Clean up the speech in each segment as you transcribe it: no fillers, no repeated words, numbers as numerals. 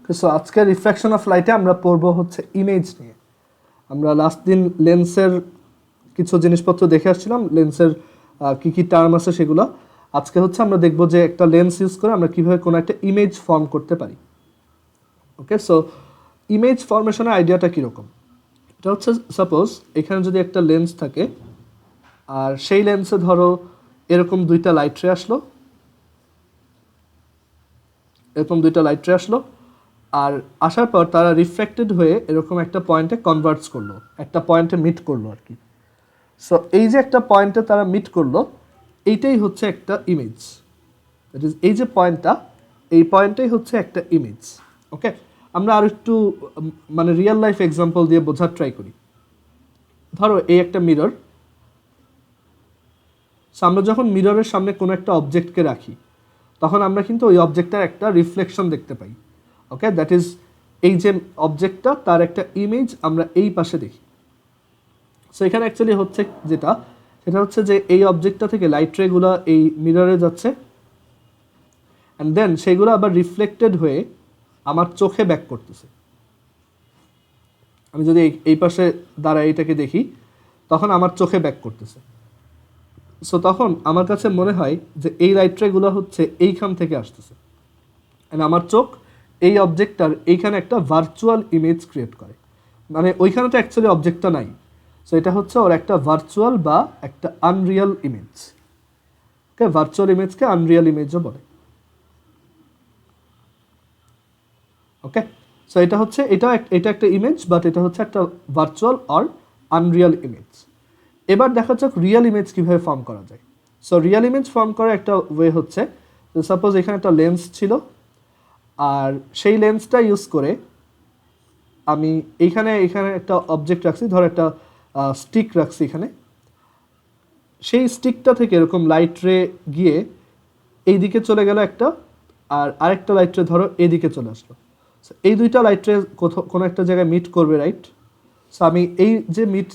So আজকে refraction of লাইটে আমরা পড়ব হচ্ছে ইমেজ নিয়ে। আমরা লাস্ট দিন লেন্সের কিছু জিনিসপত্র দেখে আসছিলাম, লেন্সের কী কী টার্ম আছে সেগুলো। আজকে হচ্ছে আমরা দেখব যে একটা লেন্স ইউজ করে আমরা কীভাবে কোনো একটা ইমেজ ফর্ম করতে পারি। ওকে, সো ইমেজ ফর্মেশনের আইডিয়াটা কীরকম? এটা হচ্ছে সাপোজ এখানে যদি একটা লেন্স থাকে আর সেই লেন্সে ধরো এরকম দুইটা লাইট রে আসলো, আর আসার পর তারা রিফ্লেক্টেড হয়ে এরকম একটা পয়েন্টে কনভার্টস করলো, একটা পয়েন্টে মিট করলো আর কি। সো এই যে একটা পয়েন্টে তারা মিট করলো, এইটাই হচ্ছে একটা ইমেজ। দ্যাট ইজ এই যে পয়েন্টটা, এই পয়েন্টটাই হচ্ছে একটা ইমেজ। ওকে, আমরা আর একটু মানে রিয়েল লাইফ এক্সাম্পল দিয়ে বোঝার ট্রাই করি। ধরো এই একটা মিরর, সো আমরা যখন মিররের সামনে কোনো একটা অবজেক্টকে রাখি তখন আমরা কিন্তু ওই অবজেক্টটার একটা রিফ্লেকশন দেখতে পাই। ওকে, দ্যাট ইজ এই যে অবজেক্টটা তার একটা ইমেজ আমরা এই পাশে দেখি। সো এখানে অ্যাকচুয়ালি হচ্ছে যেটা, সেটা হচ্ছে যে এই অবজেক্টটা থেকে লাইট রেগুলো এই মিররে যাচ্ছে অ্যান্ড দেন সেগুলো আবার রিফ্লেক্টেড হয়ে আমার চোখে ব্যাক করতেছে। আমি যদি এই পাশে দাঁড়ায় এটাকে দেখি তখন আমার চোখে ব্যাক করতেছে। সো তখন আমার কাছে মনে হয় যে এই লাইট রেগুলো হচ্ছে এইখান থেকে আসতেছে অ্যান্ড আমার চোখ এই অবজেক্টটার এইখানে একটা ভার্চুয়াল ইমেজ ক্রিয়েট করে। মানে ওইখানে তো অ্যাকচুয়ালি অবজেক্টটা নাই, সো এটা হচ্ছে ওর একটা ভার্চুয়াল বা একটা আনরিয়াল ইমেজ। ওকে, ভার্চুয়াল ইমেজকে আনরিয়াল ইমেজও বলে। ওকে, সো এটা হচ্ছে এটা একটা ইমেজ, বাট এটা হচ্ছে একটা ভার্চুয়াল অর আনরিয়াল ইমেজ। এবার দেখা যাক রিয়েল ইমেজ কীভাবে ফর্ম করা যায়। সো রিয়েল ইমেজ ফর্ম করার একটা ওয়ে হচ্ছে, সাপোজ এখানে একটা লেন্স ছিল আর সেই লেন্সটা ইউজ করে আমি এখানে একটা অবজেক্ট রাখছি, ধর একটা স্টিক রাখছি এখানে। সেই স্টিকটা থেকে এরকম লাইট রে গিয়ে এই দিকে চলে গেল একটা, আর আরেকটা লাইট রে ধরো এদিকে চলে আসলো। এই দুইটা লাইট রে কোনো একটা জায়গায় মিট করবে, রাইট? সো আমি এই যে মিট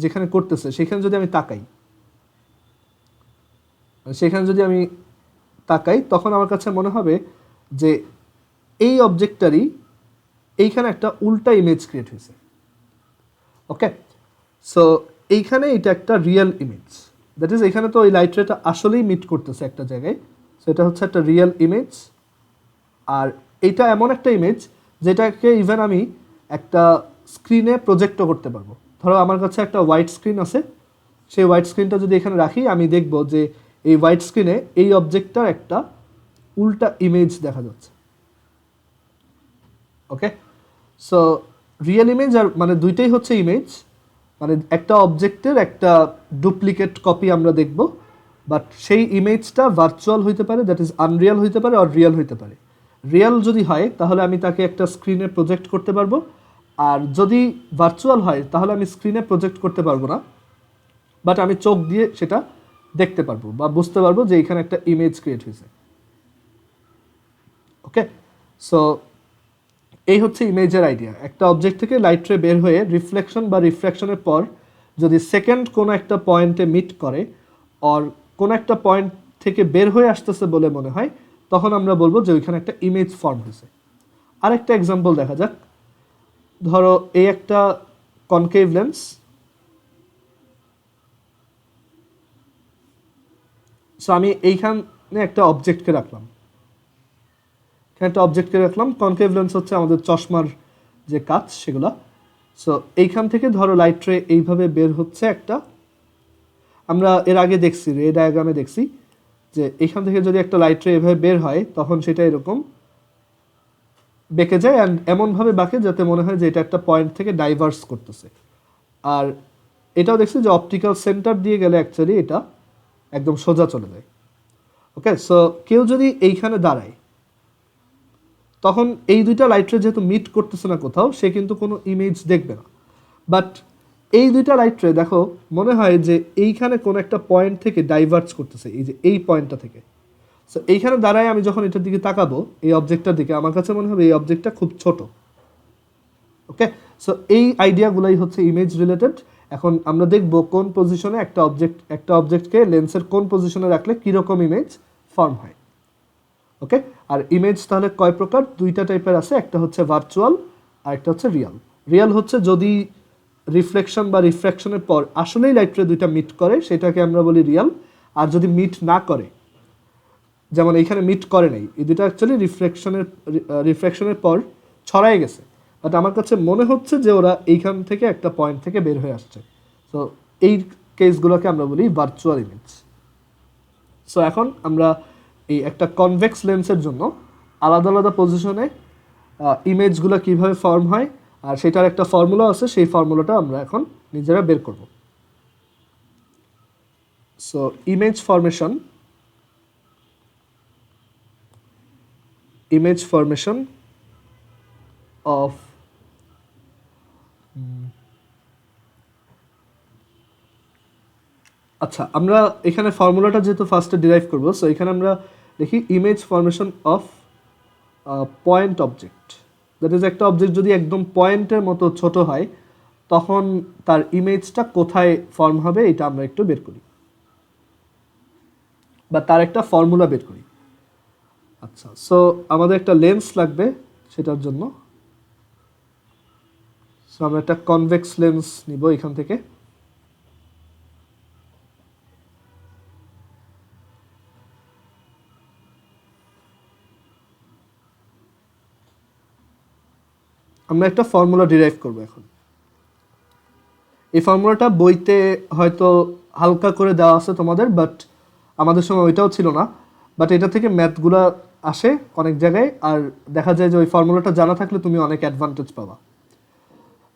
যেখানে করতেছে সেখানে যদি আমি তাকাই তখন আমার কাছে মনে হবে যে এই অবজেক্টটারই এইখানে একটা উল্টা ইমেজ ক্রিয়েট হয়েছে। ওকে, সো এইখানে এটা একটা রিয়েল ইমেজ, দ্যাট ইজ এখানে তো ওই লাইট রেটা আসলেই মিট করতেছে একটা জায়গায়। সো এটা হচ্ছে একটা রিয়েল ইমেজ। আর এটা এমন একটা ইমেজ যেটাকে ইভেন আমি একটা স্ক্রিনে প্রজেক্টও করতে পারবো। ধরো আমার কাছে একটা হোয়াইট স্ক্রিন আছে, সেই হোয়াইট স্ক্রিনটা যদি এখানে রাখি আমি দেখব যে এই হোয়াইট স্ক্রিনে এই অবজেক্টটার একটা উল্টা ইমেজ দেখা যাচ্ছে। ওকে, সো রিয়েল ইমেজ আর মানে দুইটাই হচ্ছে ইমেজ, মানে একটা অবজেক্টের একটা ডুপ্লিকেট কপি আমরা দেখব, বাট সেই ইমেজটা ভার্চুয়াল হইতে পারে, দ্যাট ইজ আনরিয়াল হইতে পারে আর রিয়েল হইতে পারে। রিয়েল যদি হয় তাহলে আমি তাকে একটা স্ক্রিনে প্রজেক্ট করতে পারবো, আর যদি ভার্চুয়াল হয় তাহলে আমি স্ক্রিনে প্রজেক্ট করতে পারবো না, বাট আমি চোখ দিয়ে সেটা দেখতে পারবো বা বুঝতে পারবো যে এখানে একটা ইমেজ ক্রিয়েট হয়েছে। ওকে, সো এই হচ্ছে ইমেজের আইডিয়া। একটা অবজেক্ট থেকে লাইট রে বের হয়ে রিফ্লেকশন বা রিফ্র্যাকশনের পর যদি সেকেন্ড কোনো একটা পয়েন্টে মিট করে আর কোনো একটা পয়েন্ট থেকে বের হয়ে আসতেছে বলে মনে হয়, তখন আমরা বলবো যে ওইখানে একটা ইমেজ ফর্ম হয়েছে। আরেকটা এক্সাম্পল দেখা যাক। ধরো এই একটা কনকেভ লেন্স, সো আমি এইখানে একটা অবজেক্টকে রাখলাম, কনকেভ লেন্স হচ্ছে আমাদের চশমার যে কাচ সেগুলো। সো এইখান থেকে ধরো লাইট রে এইভাবে বের হচ্ছে একটা, আমরা এর আগে দেখছি রে ডায়াগ্রামে দেখছি যে এইখান থেকে যদি একটা লাইট রে এভাবে বের হয় তখন সেটা এরকম বেঁকে যায়, অ্যান্ড এমনভাবে বাঁকে যাতে মনে হয় যে এটা একটা পয়েন্ট থেকে ডাইভার্স করতেছে। আর এটাও দেখছি যে অপটিক্যাল সেন্টার দিয়ে গেলে অ্যাকচুয়ালি এটা একদম সোজা চলে যায়। ওকে, সো কেউ যদি এইখানে দাঁড়ায় তখন এই দুইটা লাইট রে যেহেতু মিট করতেছে না কোথাও, সে কিন্তু কোনো ইমেজ দেখবে না। বাট এই দুইটা লাইট রে দেখো মনে হয় যে এইখানে কোনো একটা পয়েন্ট থেকে ডাইভার্জ করতেছে, এই যে এই পয়েন্টটা থেকে। সো এইখানে দাঁড়ায় আমি যখন এটার দিকে তাকাবো, এই অবজেক্টটার দিকে, আমার কাছে মনে হবে এই অবজেক্টটা খুব ছোট। ওকে, সো এই আইডিয়াগুলোই হচ্ছে ইমেজ রিলেটেড। এখন আমরা দেখব কোন পজিশনে একটা অবজেক্টকে লেন্সের কোন পজিশনে রাখলে কীরকম ইমেজ ফর্ম হয়। ওকে, আর ইমেজ তাহলে কয় প্রকার? দুইটা টাইপের আছে, একটা হচ্ছে ভার্চুয়াল আর একটা হচ্ছে রিয়াল। রিয়াল হচ্ছে যদি রিফ্লেকশন বা রিফ্র্যাকশনের পর আসলেই লাইট রে দুইটা মিট করে সেটাকে আমরা বলি রিয়াল। আর যদি মিট না করে, যেমন এইখানে মিট করে নাই, এই দুটো অ্যাকচুয়ালি রিফ্র্যাকশনের পর ছড়াই গেছে, বাট আমার কাছে মনে হচ্ছে যে ওরা এইখান থেকে একটা পয়েন্ট থেকে বের হয়ে আসছে। সো এই কেসগুলোকে আমরা বলি ভার্চুয়াল ইমেজ। সো এখন আমরা এই একটা কনভেক্স লেন্সের জন্য আলাদা আলাদা পজিশনে ইমেজগুলো কিভাবে ফর্ম হয় আর সেটার একটা ফর্মুলা আছে, সেই ফর্মুলাটা আমরা এখন নিজেরা বের করব। সো ইমেজ ফরমেশন অফ আচ্ছা, আমরা এখানে ফর্মুলাটা যেহেতু ফার্স্টে ডিরাইভ করবো, সো এখানে আমরা দেখি image formation of point object. That is একটা অবজেক্ট যদি একদম পয়েন্টের মতো ছোট হয় তখন তার ইমেজটা কোথায় ফর্ম হবে এটা আমরা একটু বের করি, বা তার একটা ফর্মুলা বের করি। আচ্ছা, সো আমাদের একটা লেন্স লাগবে সেটার জন্য। সো আমরা একটা কনভেক্স লেন্স নিব এখান থেকে। আমরা একটা ফর্মুলা ডিরাইভ করব এখন। এই ফর্মুলাটা বইতে হয়তো হালকা করে দেওয়া আছে তোমাদের, বাট আমাদের সময় ওইটাও ছিল না। বাট এটা থেকে ম্যাথগুলো আসে অনেক জায়গায়, আর দেখা যায় যে ওই ফর্মুলাটা জানা থাকলে তুমি অনেক অ্যাডভান্টেজ পাবা।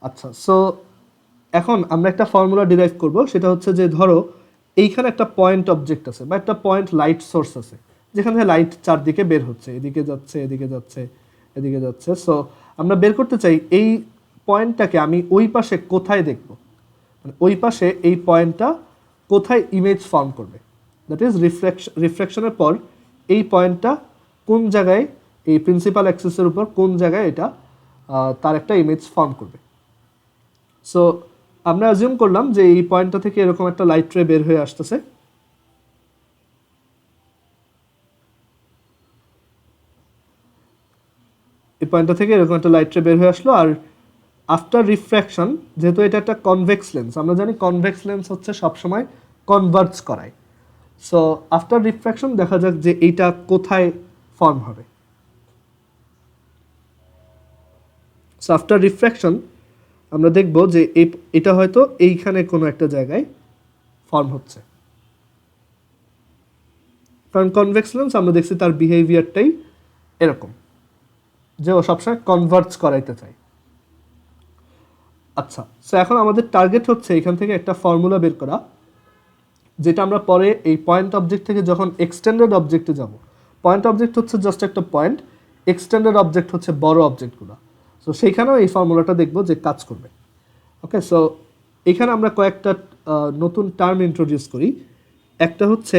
আচ্ছা, সো এখন আমরা একটা ফর্মুলা ডিরাইভ করব, সেটা হচ্ছে যে ধরো এইখানে একটা পয়েন্ট অবজেক্ট আছে বা একটা পয়েন্ট লাইট সোর্স আছে, যেখান থেকে লাইট চারদিকে বের হচ্ছে, এদিকে যাচ্ছে, এদিকে যাচ্ছে, এদিকে যাচ্ছে। সো আমরা বের করতে চাই এই পয়েন্টটাকে আমি ওই পাশে কোথায় দেখব, মানে ওই পাশে এই পয়েন্টটা কোথায় ইমেজ ফর্ম করবে, দ্যাট ইজ রিফ্লেকশনের পর এই পয়েন্টটা কোন জায়গায়, এই প্রিন্সিপাল অ্যাক্সিসের উপর কোন জায়গায় এটা তার একটা ইমেজ ফর্ম করবে। সো আমরা অ্যাজিউম করলাম যে এই পয়েন্টটা থেকে এরকম একটা লাইট রে বের হয়ে আসতেছে। এই পয়েন্টটা থেকে এরকম একটা লাইট রে বের হয়ে আসলো, আর আফটার রিফ্র্যাকশন, যেহেতু এটা একটা কনভেক্স লেন্স, আমরা জানি কনভেক্স লেন্স হচ্ছে সবসময় কনভার্জ করায়। সো আফটার রিফ্র্যাকশন দেখা যাক যে এইটা কোথায় ফর্ম হবে। সো আফটার রিফ্র্যাকশন আমরা দেখব যে এটা হয়তো এইখানে কোনো একটা জায়গায় ফর্ম হচ্ছে, কারণ কনভেক্স লেন্স আমরা দেখছি তার বিহেভিয়ারটাই এরকম যে ও সবসময় কনভার্জ করাইতে চায়। আচ্ছা, সো এখন আমাদের টার্গেট হচ্ছে এখান থেকে একটা ফর্মুলা বের করা, যেটা আমরা পরে এই পয়েন্ট অবজেক্ট থেকে যখন এক্সটেন্ডেড অবজেক্টে যাব, পয়েন্ট অবজেক্ট হচ্ছে জাস্ট একটা পয়েন্ট, এক্সটেন্ডেড অবজেক্ট হচ্ছে বড় অবজেক্টগুলো। সো সেইখানেও এই ফর্মুলাটা দেখব যে কাজ করবে। ওকে, সো এখানে আমরা কয়েকটা নতুন টার্ম ইন্ট্রোডিউস করি। একটা হচ্ছে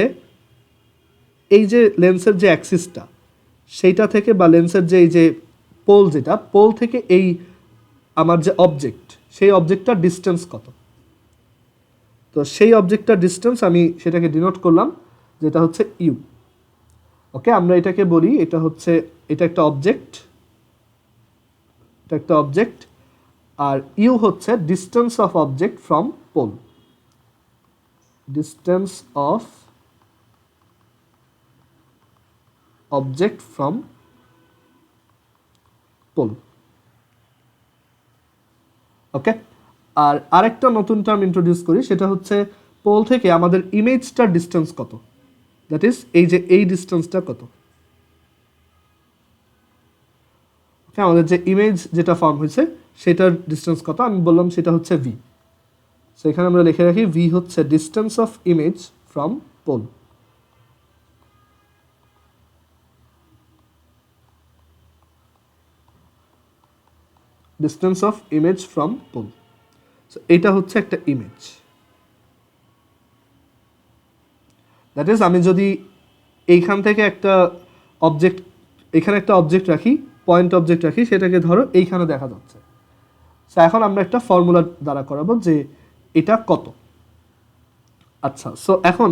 এই যে লেন্সের যে অ্যাক্সিসটা সেইটা থেকে, বা লেন্সের যে এই যে পোল, যেটা পোল থেকে এই আমার যে অবজেক্ট, সেই অবজেক্টটার ডিস্টেন্স কত। তো সেই অবজেক্টটার ডিস্টেন্স আমি সেটাকে ডিনোট করলাম, যেটা হচ্ছে ইউ। ওকে, আমরা এটাকে বলি এটা হচ্ছে, এটা একটা অবজেক্ট, এটা একটা অবজেক্ট, আর ইউ হচ্ছে distance of object from pole, distance of object from pole. Okay, আর আরেকটা নতুন টার্ম ইন্ট্রোডিউস করি, সেটা হচ্ছে পোল থেকে আমাদের ইমেজটার ডিস্টেন্স কত, দ্যাট ইজ এই যে এই ডিস্টেন্সটা কত। ওকে, আমাদের যে ইমেজ যেটা ফর্ম হয়েছে সেটার ডিস্টেন্স কত, আমি বললাম সেটা হচ্ছে ভি। সো এখানে আমরা লিখে রাখি ভি হচ্ছে distance of image from pole. Distance of image from pole. So এটা হচ্ছে একটা ইমেজ, দ্যাট ইজ আমি যদি এইখান থেকে একটা অবজেক্ট, এখানে একটা অবজেক্ট রাখি, পয়েন্ট অবজেক্ট রাখি, সেটাকে ধরো এইখানে দেখা যাচ্ছে। সো এখন আমরা একটা ফর্মুলা দ্বারা করাবো যে এটা কত। আচ্ছা, সো এখন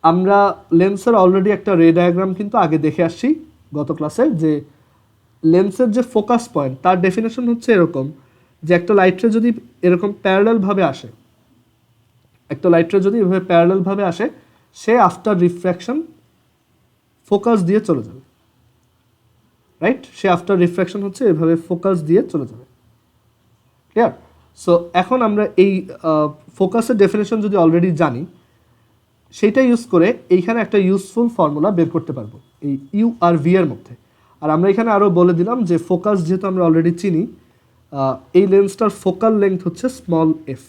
আমরা লেন্সের অলরেডি একটা রে ডায়াগ্রাম কিন্তু আগে দেখে আসছি, গত ক্লাসে, যে লেন্সের যে ফোকাস পয়েন্ট তার ডেফিনেশন হচ্ছে এরকম যে একটা লাইট রে যদি এরকম প্যারালালভাবে আসে, একটা লাইট রে যদি এভাবে প্যারালালভাবে আসে, সে আফটার রিফ্র্যাকশন ফোকাস দিয়ে চলে যাবে, রাইট? সে আফটার রিফ্র্যাকশন হচ্ছে এভাবে ফোকাস দিয়ে চলে যাবে। ক্লিয়ার? সো এখন আমরা এই ফোকাসের ডেফিনেশন যদি অলরেডি জানি, সেইটা ইউজ করে এইখানে একটা ইউজফুল ফর্মুলা বের করতে পারবো এই ইউ আর ভি এর মধ্যে। আর আমরা এখানে আরও বলে দিলাম যে ফোকাস যেহেতু আমরা অলরেডি চিনি, এই লেন্সটার ফোকাল লেংথ হচ্ছে স্মল এফ,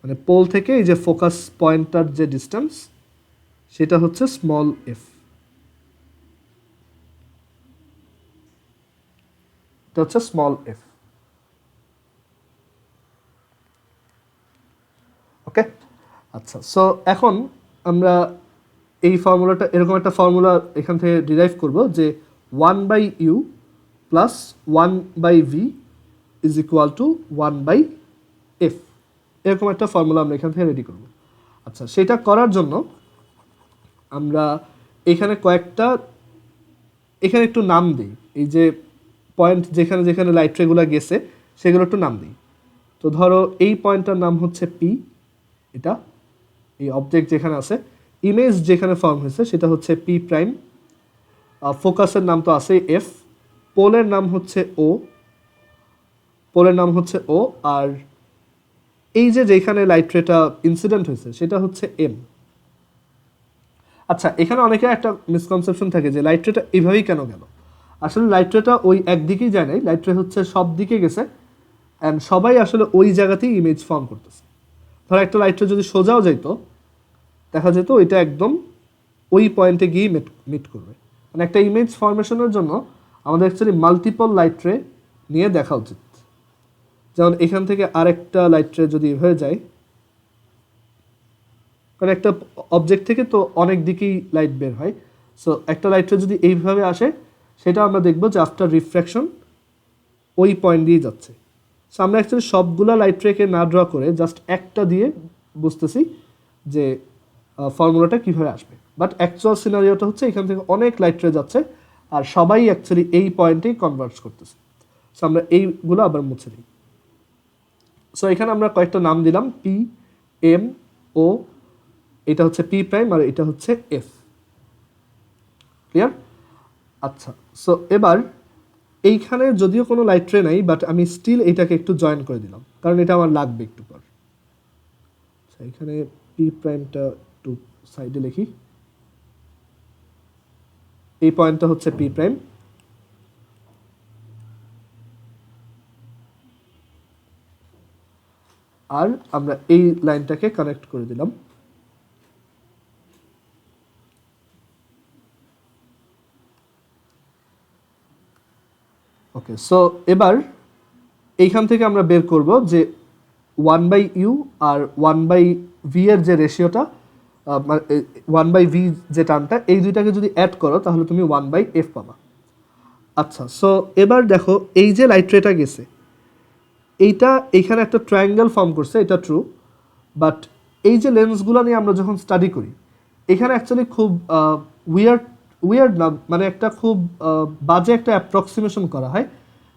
মানে পোল থেকে এই যে ফোকাস পয়েন্টটার যে ডিস্টেন্স সেটা হচ্ছে স্মল এফ, এটা হচ্ছে স্মল এফ। ওকে, আচ্ছা। সো এখন আমরা এই ফর্মুলাটা, এরকম একটা ফর্মুলা এখান থেকে ডিরাইভ করব যে 1/u plus 1/v is equal two 1/f, এরকম একটা ফর্মুলা আমরা এখান থেকে রেডি করব। আচ্ছা, সেটা করার জন্য আমরা এখানে কয়েকটা, এখানে একটু নাম দিই, এই যে পয়েন্ট যেখানে যেখানে লাইট রেগুলো গেছে সেগুলো একটু নাম দিই। তো ধরো এই পয়েন্টটার নাম হচ্ছে পি, এটা এই অবজেক্ট যেখানে আছে, ইমেজ যেখানে ফর্ম হয়েছে সেটা হচ্ছে পি প্রাইম, ফোকাসের নাম তো আছে এফ, পোলের নাম হচ্ছে ও, পোলের নাম হচ্ছে ও, আর এই যে যেখানে লাইট রেটা ইনসিডেন্ট হয়েছে সেটা হচ্ছে এম। আচ্ছা, এখানে অনেকের একটা মিসকনসেপশন থাকে যে লাইট রেটা এইভাবেই কেন গেল। আসলে লাইট রেটা ওই একদিকেই যায় নাই, লাইট রে হচ্ছে সব দিকে গেছে, অ্যান্ড সবাই আসলে ওই জায়গাতেই ইমেজ ফর্ম করতেছে। ধরো একটা লাইট রে যদি সোজাও যাইতো, দেখা যেত ওইটা একদম ওই পয়েন্টে গিয়ে মিট করবে। মানে একটা ইমেজ ফরমেশনের জন্য আমাদের অ্যাকচুয়ালি মাল্টিপল লাইট রে নিয়ে দেখা উচিত। যেমন এখান থেকে আরেকটা লাইট রে যদি হয়ে যায়, কারণ একটা অবজেক্ট থেকে তো অনেক দিকেই লাইট বের হয়, সো একটা লাইট রে যদি এইভাবে আসে, সেটা আমরা দেখব যে আফটার রিফ্র্যাকশন ওই পয়েন্ট দিয়ে যাচ্ছে। সো আমরা অ্যাকচুয়ালি সবগুলা লাইট রেকে না ড্র করে জাস্ট একটা দিয়ে বুঝতেছি যে ফর্মুলাটা কীভাবে আসবে। বাট অ্যাকচুয়াল সিনারিওটা হচ্ছে এখান থেকে অনেক লাইট রে যাচ্ছে আর সবাই অ্যাকচুয়ালি এই পয়েন্টেই কনভার্ট করতেছে। সো আমরা এইগুলো আবার মুছে দিই। সো এখানে আমরা কয়েকটা নাম দিলাম, পি, এম, ও, এটা হচ্ছে পি প্রাইম আর এটা হচ্ছে এফ। ক্লিয়ার? আচ্ছা, সো এবার এইখানে যদিও কোনো লাইট রে নাই, বাট আমি স্টিল এটাকে একটু জয়েন করে দিলাম কারণ এটা আমার লাগবে একটু পর। এখানে পি প্রাইমটা একটু সাইডে লিখি, এই পয়েন্টটা হচ্ছে পি প্রাইম, আর আমরা এই লাইনটাকে কানেক্ট করে দিলাম। ওকে, সো এবার এইখান থেকে আমরা বের করব যে 1/u আর 1/v এর যে রেশিওটা, 1/v যে টার্মটা, এই দুইটাকে যদি অ্যাড করো তাহলে তুমি 1/f পাবা। আচ্ছা, সো এবার দেখো এই যে লাইট রেটা গেছে, এইটা এখানে একটা ট্রায়াঙ্গেল ফর্ম করছে, এটা ট্রু, বাট এই যে লেন্সগুলো নিয়ে আমরা যখন স্টাডি করি, এখানে অ্যাকচুয়ালি খুব উইয়ার্ড না, মানে একটা খুব বাজে একটা অ্যাপ্রক্সিমেশন করা হয়।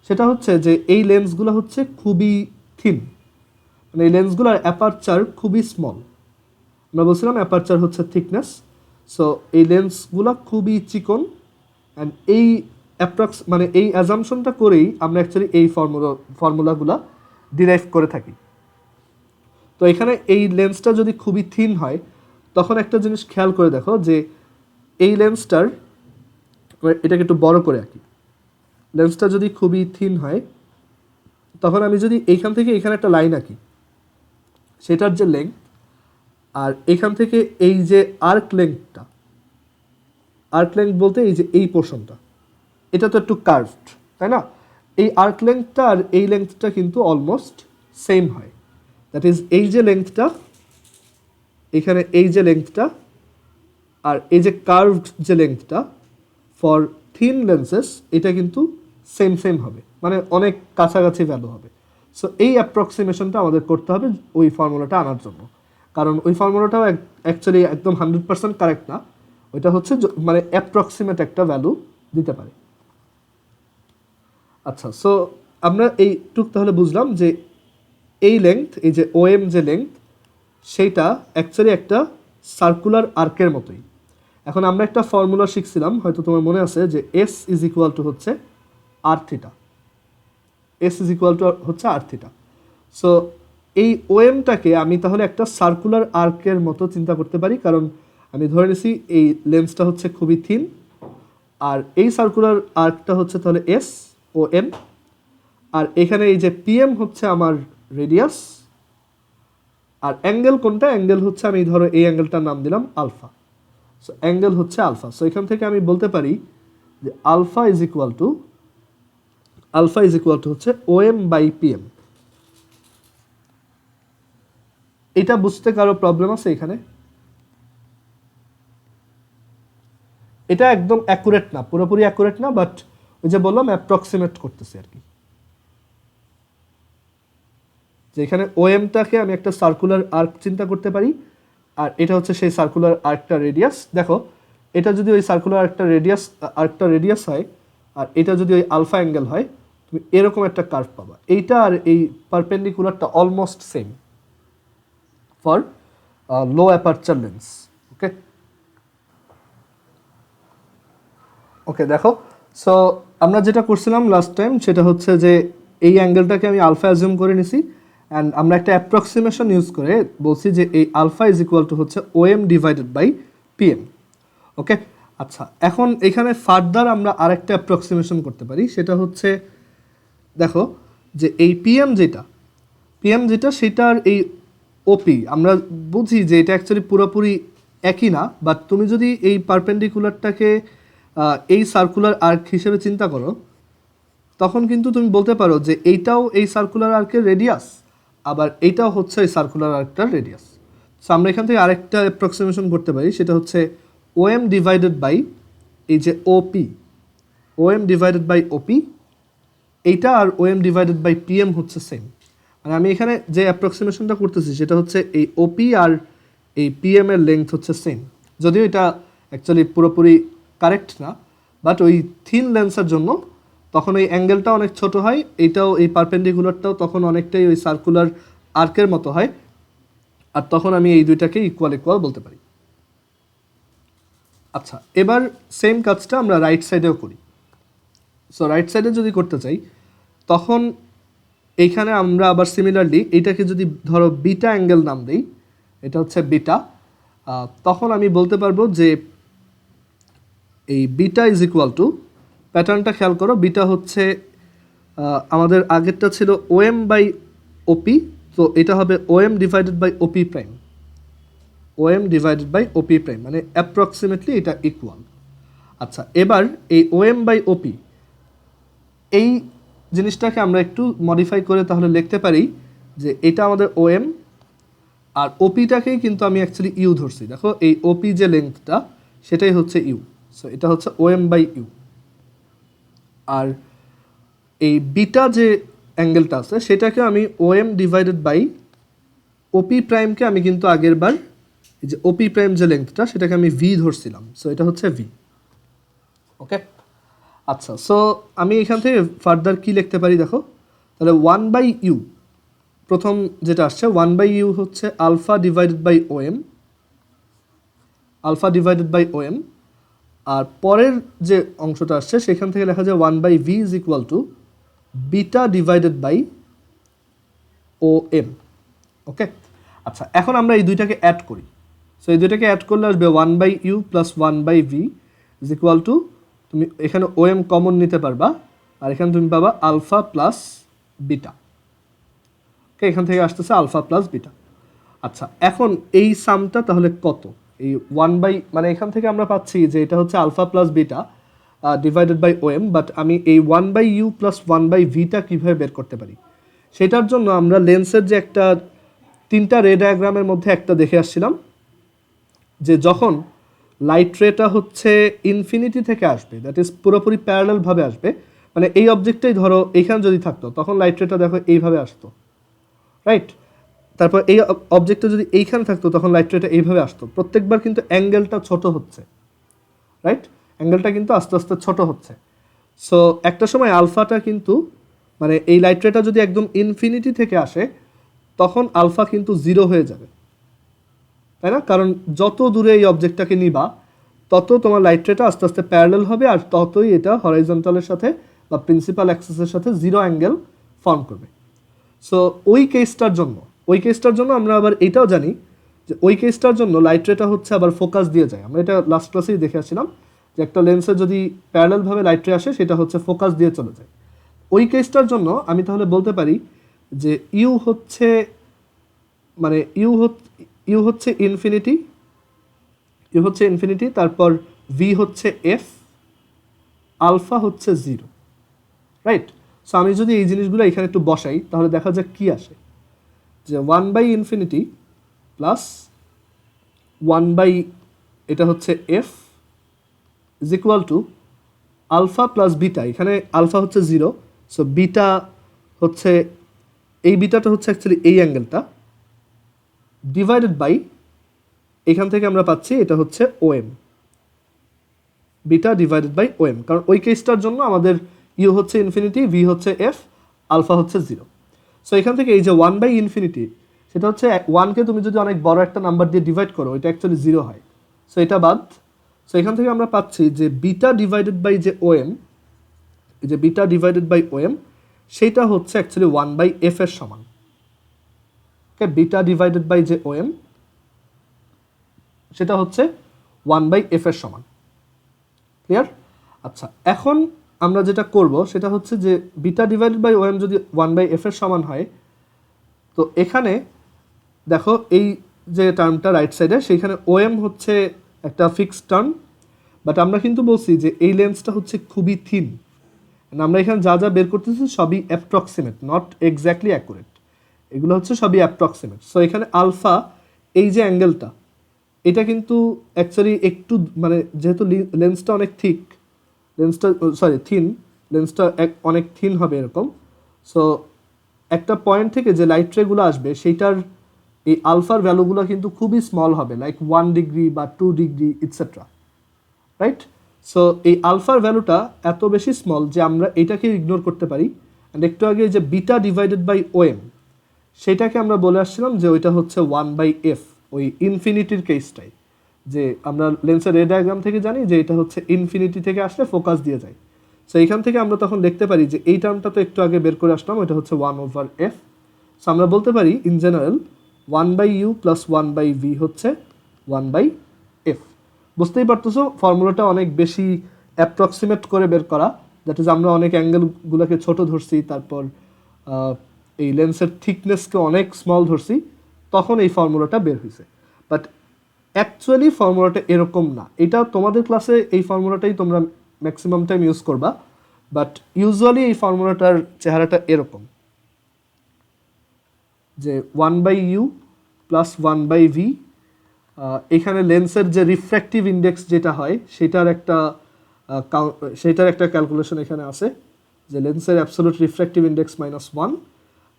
সেটা হচ্ছে যে এই লেন্সগুলো হচ্ছে খুবই থিন, মানে এই লেন্সগুলোর অ্যাপারচার খুবই স্মল। আমরা বলছিলাম অ্যাপারচার হচ্ছে থিকনেস, সো এই লেন্সগুলো খুবই চিকন, অ্যান্ড এই মানে এই অ্যাজামশনটা করেই আমরা অ্যাকচুয়ালি এই ফর্মুলাগুলো ডিরাইভ করে থাকি। তো এখানে এই লেন্সটা যদি খুবই থিন হয়, তখন একটা জিনিস খেয়াল করে দেখো যে এই লেন্সটার, এটাকে একটু বড় করে আঁকি, লেন্সটা যদি খুবই থিন হয়, তখন আমি যদি এইখান থেকে এখানে একটা লাইন আঁকি, সেটার যে লেংথ আর এখান থেকে এই যে আর্ক লেংথটা, আর্ক লেংথ বলতে এই যে এই পোর্শনটা, এটা তো একটু কার্ভড, তাই না? এই আর্ক লেংথটা আর এই লেংথটা কিন্তু অলমোস্ট সেম হয়। দ্যাট ইজ এই যে লেংথটা, এখানে এই যে লেংথটা আর এই যে কার্ভড যে লেংথটা ফর থিন লেন্সেস, এটা কিন্তু সেম হবে, মানে অনেক কাছাকাছি ভ্যালু হবে। সো এই অ্যাপ্রক্সিমেশনটা আমাদের করতে হবে ওই ফর্মুলাটা আনার জন্য, কারণ ওই ফর্মুলাটাও অ্যাকচুয়ালি একদম 100% কারেক্ট না, ওইটা হচ্ছে মানে অ্যাপ্রক্সিমেট একটা ভ্যালু দিতে পারে। আচ্ছা, সো আমরা এইটুক তাহলে বুঝলাম যে এই লেংথ, এই যে ওএম যে লেংথ, সেইটা অ্যাকচুয়ালি একটা সার্কুলার আর্কের মতোই। এখন আমরা একটা ফর্মুলা শিখছিলাম, হয়তো তোমার মনে আছে, যে এস ইজ ইকুয়াল টু হচ্ছে r theta. S is equal to হচ্ছে আর থিটা। সো এই ওএমটাকে আমি তাহলে একটা সার্কুলার আর্কের মতো চিন্তা করতে পারি, কারণ আমি ধরে নিছি এই লেন্সটা হচ্ছে খুবই থিন, আর এই সার্কুলার আর্কটা হচ্ছে তাহলে এস ও এম, আর এখানে এই যে পিএম হচ্ছে আমার রেডিয়াস, আর অ্যাঙ্গেল কোনটা, অ্যাঙ্গেল হচ্ছে আমি ধরো এই অ্যাঙ্গেলটার নাম দিলাম আলফা। সো অ্যাঙ্গেল হচ্ছে আলফা। সো এখান থেকে আমি বলতে পারি যে আলফা ইজ ইকুয়াল টু হচ্ছে ওএম বাই পিএম। এটা বুঝতে কারো প্রবলেম আছে এখানে? এটা একদম অ্যাকুরেট না, পুরোপুরি অ্যাকুরেট না, বাট ওই যে বললাম অ্যাপ্রক্সিমেট করতেছি আর কি। যেখানে ওএমটাকে আমি একটা সার্কুলার আর্ক চিন্তা করতে পারি, আর এটা হচ্ছে সেই সার্কুলার আর্কটা রেডিয়াস। দেখো, এটা যদি ওই সার্কুলার আর্কটা রেডিয়াস হয়, আর এটা যদি ওই আলফা অ্যাঙ্গেল হয়, তুমি এরকম একটা কার্ভ পাবা। এইটা আর এই পারপেন্ডিকুলারটা almost same for low aperture lens. Okay okay, দেখো, সো আমরা যেটা করছিলাম লাস্ট টাইম সেটা হচ্ছে যে এই অ্যাঙ্গেলটাকে আমি আলফা অ্যাজিউম করে নিছি, অ্যান্ড আমরা একটা অ্যাপ্রক্সিমেশন ইউজ করে বলছি যে এই আলফা ইজ ইকুয়াল টু হচ্ছে ওএম ডিভাইডেড বাই পিএম। ওকে, আচ্ছা, এখন এখানে ফার্দার আমরা আরেকটা অ্যাপ্রক্সিমেশন করতে পারি, সেটা হচ্ছে দেখো যে এই পিএম যেটা সেটার এই ওপি আমরা বুঝি যে এটা অ্যাকচুয়ালি পুরোপুরি একই না, বাট তুমি যদি এই পারপেন্ডিকুলারটাকে এই সার্কুলার আর্ক হিসেবে চিন্তা করো, তখন কিন্তু তুমি বলতে পারো যে এইটাও এই সার্কুলার আর্কের রেডিয়াস, আবার এইটাও হচ্ছে এই সার্কুলার আর্কটার রেডিয়াস। সো আমরা এখান থেকে আরেকটা অ্যাপ্রক্সিমেশন করতে পারি, সেটা হচ্ছে ওএম ডিভাইডেড বাই এই যে ওপি, ওএম ডিভাইডেড বাই ওপি, এইটা আর ওএম ডিভাইডেড বাই পিএম হচ্ছে সেম। মানে আমি এখানে যে অ্যাপ্রক্সিমেশনটা করতেছি সেটা হচ্ছে এই ওপি আর এই পিএম এর লেন্থ হচ্ছে সেম, যদিও এটা অ্যাকচুয়ালি পুরোপুরি কারেক্ট না, বাট ওই থিন লেন্সের জন্য তখন ওই অ্যাঙ্গেলটা অনেক ছোট হয়, এইটাও এই পারপেন্ডিকুলারটাও তখন অনেকটাই ওই সার্কুলার আর্কের মতো হয়, আর তখন আমি এই দুইটাকে ইকুয়াল বলতে পারি। আচ্ছা, এবার সেম কাজটা আমরা রাইট সাইডেও করি। সো রাইট সাইডে যদি করতে চাই, তখন এইখানে আমরা আবার সিমিলারলি এইটাকে যদি ধরো বিটা অ্যাঙ্গেল নাম দিই, এটা হচ্ছে বিটা, তখন আমি বলতে পারবো যে এই বিটা ইজ ইকুয়াল টু, প্যাটার্নটা খেয়াল করো, বিটা হচ্ছে আমাদের আগেরটা ছিল ওএম বাই ওপি, তো এটা হবে OM divided by OP prime, OM divided by OP prime, মানে অ্যাপ্রক্সিমেটলি এটা ইকুয়াল। আচ্ছা, এবার এই ওএম বাই ওপি এই জিনিসটাকে আমরা একটু মডিফাই করে তাহলে লিখতে পারি যে এটা আমাদের ওএম, আর ওপিটাকেই কিন্তু আমি অ্যাকচুয়ালি ইউ ধরছি। দেখো, এই ওপি যে লেন্থটা সেটাই হচ্ছে ইউ, সো এটা হচ্ছে ওএম বাই ইউ। আর এই বিটা যে অ্যাঙ্গেলটা আছে সেটাকে আমি ওএম ডিভাইডেড বাই ওপি প্রাইমকে আমি কিন্তু আগের বার এই যে ওপি প্রাইম যে লেন্থটা সেটাকে আমি ভি ধরছিলাম, সো এটা হচ্ছে ভি। ওকে, আচ্ছা, সো আমি এখান থেকে ফার্দার কি লিখতে পারি দেখো, তাহলে 1/u, প্রথম যেটা আসছে 1/u হচ্ছে alpha divided by OM, alpha divided by OM, আর পরের যে অংশটা আসছে সেখান থেকে লেখা যায় 1/v is equal to beta divided by OM. Okay, আচ্ছা, এখন আমরা এই দুইটাকে অ্যাড করি। সো এই দুইটাকে অ্যাড করলে আসবে 1/u plus 1/v is equal two, তুমি এখানে ওএম কমন নিতে পারবা, আর এখানে তুমি পাবা আলফা প্লাস বিটা। ওকে, এখান থেকে আসতেছে আলফা প্লাস বিটা। আচ্ছা, এখন এই সামটা তাহলে কত? এই মানে এখান থেকে আমরা পাচ্ছি যে এটা হচ্ছে alpha plus beta divided by OM, but আমি এই 1/u প্লাস 1/vটা কীভাবে বের করতে পারি? সেটার জন্য আমরা লেন্সের যে একটা তিনটা রে ডায়াগ্রামের মধ্যে একটা দেখে আসছিলাম, যে যখন লাইট রেটা হচ্ছে ইনফিনিটি থেকে আসবে, দ্যাট ইজ পুরোপুরি প্যারালালভাবে আসবে, মানে এই অবজেক্টটাই ধরো এইখানে যদি থাকতো তখন লাইট রেটা দেখো এইভাবে আসতো, রাইট? তারপর এই অবজেক্টটা যদি এইখানে থাকতো তখন লাইট রেটা এইভাবে আসতো, প্রত্যেকবার কিন্তু অ্যাঙ্গেলটা ছোট হচ্ছে, রাইট? অ্যাঙ্গেলটা কিন্তু আস্তে আস্তে ছোট হচ্ছে। সো একটা সময় আলফাটা কিন্তু মানে এই লাইট রেটা যদি একদম ইনফিনিটি থেকে আসে তখন আলফা কিন্তু 0 হয়ে যাবে, তাই না? কারণ যত দূরে এই অবজেক্টটাকে নিবা তত তোমার লাইট রেটা আস্তে আস্তে প্যারালাল হবে, আর ততই এটা হরাইজন্টালের সাথে বা প্রিন্সিপাল অ্যাক্সিসের সাথে 0 অ্যাঙ্গেল ফর্ম করবে। সো ওই কেসটার জন্য আমরা আবার এটাও জানি যে ওই কেসটার জন্য লাইট রেটা হচ্ছে আবার ফোকাস দিয়ে যায়। আমরা এটা লাস্ট ক্লাসেই দেখে আসছিলাম যে একটা লেন্সে যদি প্যারালালভাবে লাইট রে আসে সেটা হচ্ছে ফোকাস দিয়ে চলে যায়। ওই কেসটার জন্য আমি তাহলে বলতে পারি যে ইউ হচ্ছে মানে ইউ হচ্ছে ইনফিনিটি, তারপর ভি হচ্ছে এফ, আলফা হচ্ছে 0, রাইট? সো আমি যদি এই জিনিসগুলো এখানে একটু বসাই তাহলে দেখা যাক কি আসে, যে 1/∞ প্লাস 1 এটা হচ্ছে f is equal to alpha plus beta. এখানে আলফা হচ্ছে 0, সো বিটা হচ্ছে এই বিটাটা হচ্ছে অ্যাকচুয়ালি এই অ্যাঙ্গেলটা ডিভাইডেড বাই এখান থেকে আমরা পাচ্ছি এটা হচ্ছে OM, beta divided by OM, কারণ ওই কেসটার জন্য আমাদের ইউ হচ্ছে ইনফিনিটি, ভি হচ্ছে এফ, আলফা হচ্ছে 0। সো এখান থেকে এই যে 1/∞, সেটা হচ্ছে 1কে তুমি যদি অনেক বড় একটা নাম্বার দিয়ে ডিভাইড করো এটা অ্যাকচুয়ালি 0 হয়, সো এটা বাদ। সো এখান থেকে আমরা পাচ্ছি যে বিটা ডিভাইডেড বাই যে ওএম, এই যে বিটা ডিভাইডেড বাই ওএম সেইটা হচ্ছে অ্যাকচুয়ালি 1/f এর সমান। ওকে, বিটা ডিভাইডেড বাই যে ওএম সেটা হচ্ছে 1/f এর সমান। ক্লিয়ার? আচ্ছা, এখন আমরা যেটা করব সেটা হচ্ছে যে বিটা ডিভাইডেড বাই ওএম যদি 1/f এর সমান হয়, তো এখানে দেখো এই যে টার্মটা রাইট সাইডে সেইখানে ওএম হচ্ছে একটা ফিক্সড টার্ম, বাট আমরা কিন্তু বলছি যে এই লেন্সটা হচ্ছে খুবই থিন। আমরা এখানে যা যা বের করতেছি সবই অ্যাপ্রক্সিমেট, নট এক্স্যাক্টলি অ্যাকুরেট, এগুলো হচ্ছে সবই অ্যাপ্রক্সিমেট। সো এখানে আলফা এই যে অ্যাঙ্গেলটা এটা কিন্তু অ্যাকচুয়ালি একটু মানে যেহেতু লেন্সটা অনেক থিন, লেন্সটা অনেক থিন হবে এরকম। সো একটা পয়েন্ট থেকে যে লাইট রেগুলো আসবে সেইটার এই আলফার ভ্যালুগুলো কিন্তু খুবই স্মল হবে, লাইক 1 ডিগ্রি বা 2 ডিগ্রি ইটসেট্রা, রাইট? সো এই আলফার ভ্যালুটা এত বেশি স্মল যে আমরা এটাকে ইগনোর করতে পারি। অ্যান্ড একটু আগে যে বিটা ডিভাইডেড বাই ওএম সেটাকে আমরা বলে আসছিলাম যে ওইটা হচ্ছে 1/f, ওই ইনফিনিটির কেসটাই, যে আমরা লেন্সের রে ডায়াগ্রাম থেকে জানি যে এটা হচ্ছে ইনফিনিটি থেকে আসলে ফোকাস দিয়ে যায়। সো এইখান থেকে আমরা তখন দেখতে পারি যে এই টার্মটা তো একটু আগে বের করে আসলাম, এটা হচ্ছে 1/f। সো আমরা বলতে পারি in general 1/u plus 1/v হচ্ছে 1/f। বুঝতেই পারতেছো ফর্মুলাটা অনেক বেশি অ্যাপ্রক্সিমেট করে বের করা, দ্যাট ইজ আমরা অনেক অ্যাঙ্গেলগুলোকে ছোট ধরছি, তারপর এই লেন্সের থিকনেসকে অনেক স্মল ধরছি, তখন এই ফর্মুলাটা বের হয়েছে। বাট অ্যাকচুয়ালি ফর্মুলাটা এরকম না। এটা তোমাদের ক্লাসে এই ফর্মুলাটাই তোমরা ম্যাক্সিমাম টাইম ইউজ করবা, বাট ইউজুয়ালি এই ফর্মুলাটার চেহারাটা এরকম, যে 1/u প্লাস 1/v, এখানে লেন্সের যে রিফ্র্যাক্টিভ ইন্ডেক্স যেটা হয় সেটার একটা ক্যালকুলেশন এখানে আছে, যে লেন্সের অ্যাবসোলুট রিফ্র্যাক্টিভ ইন্ডেক্স -1,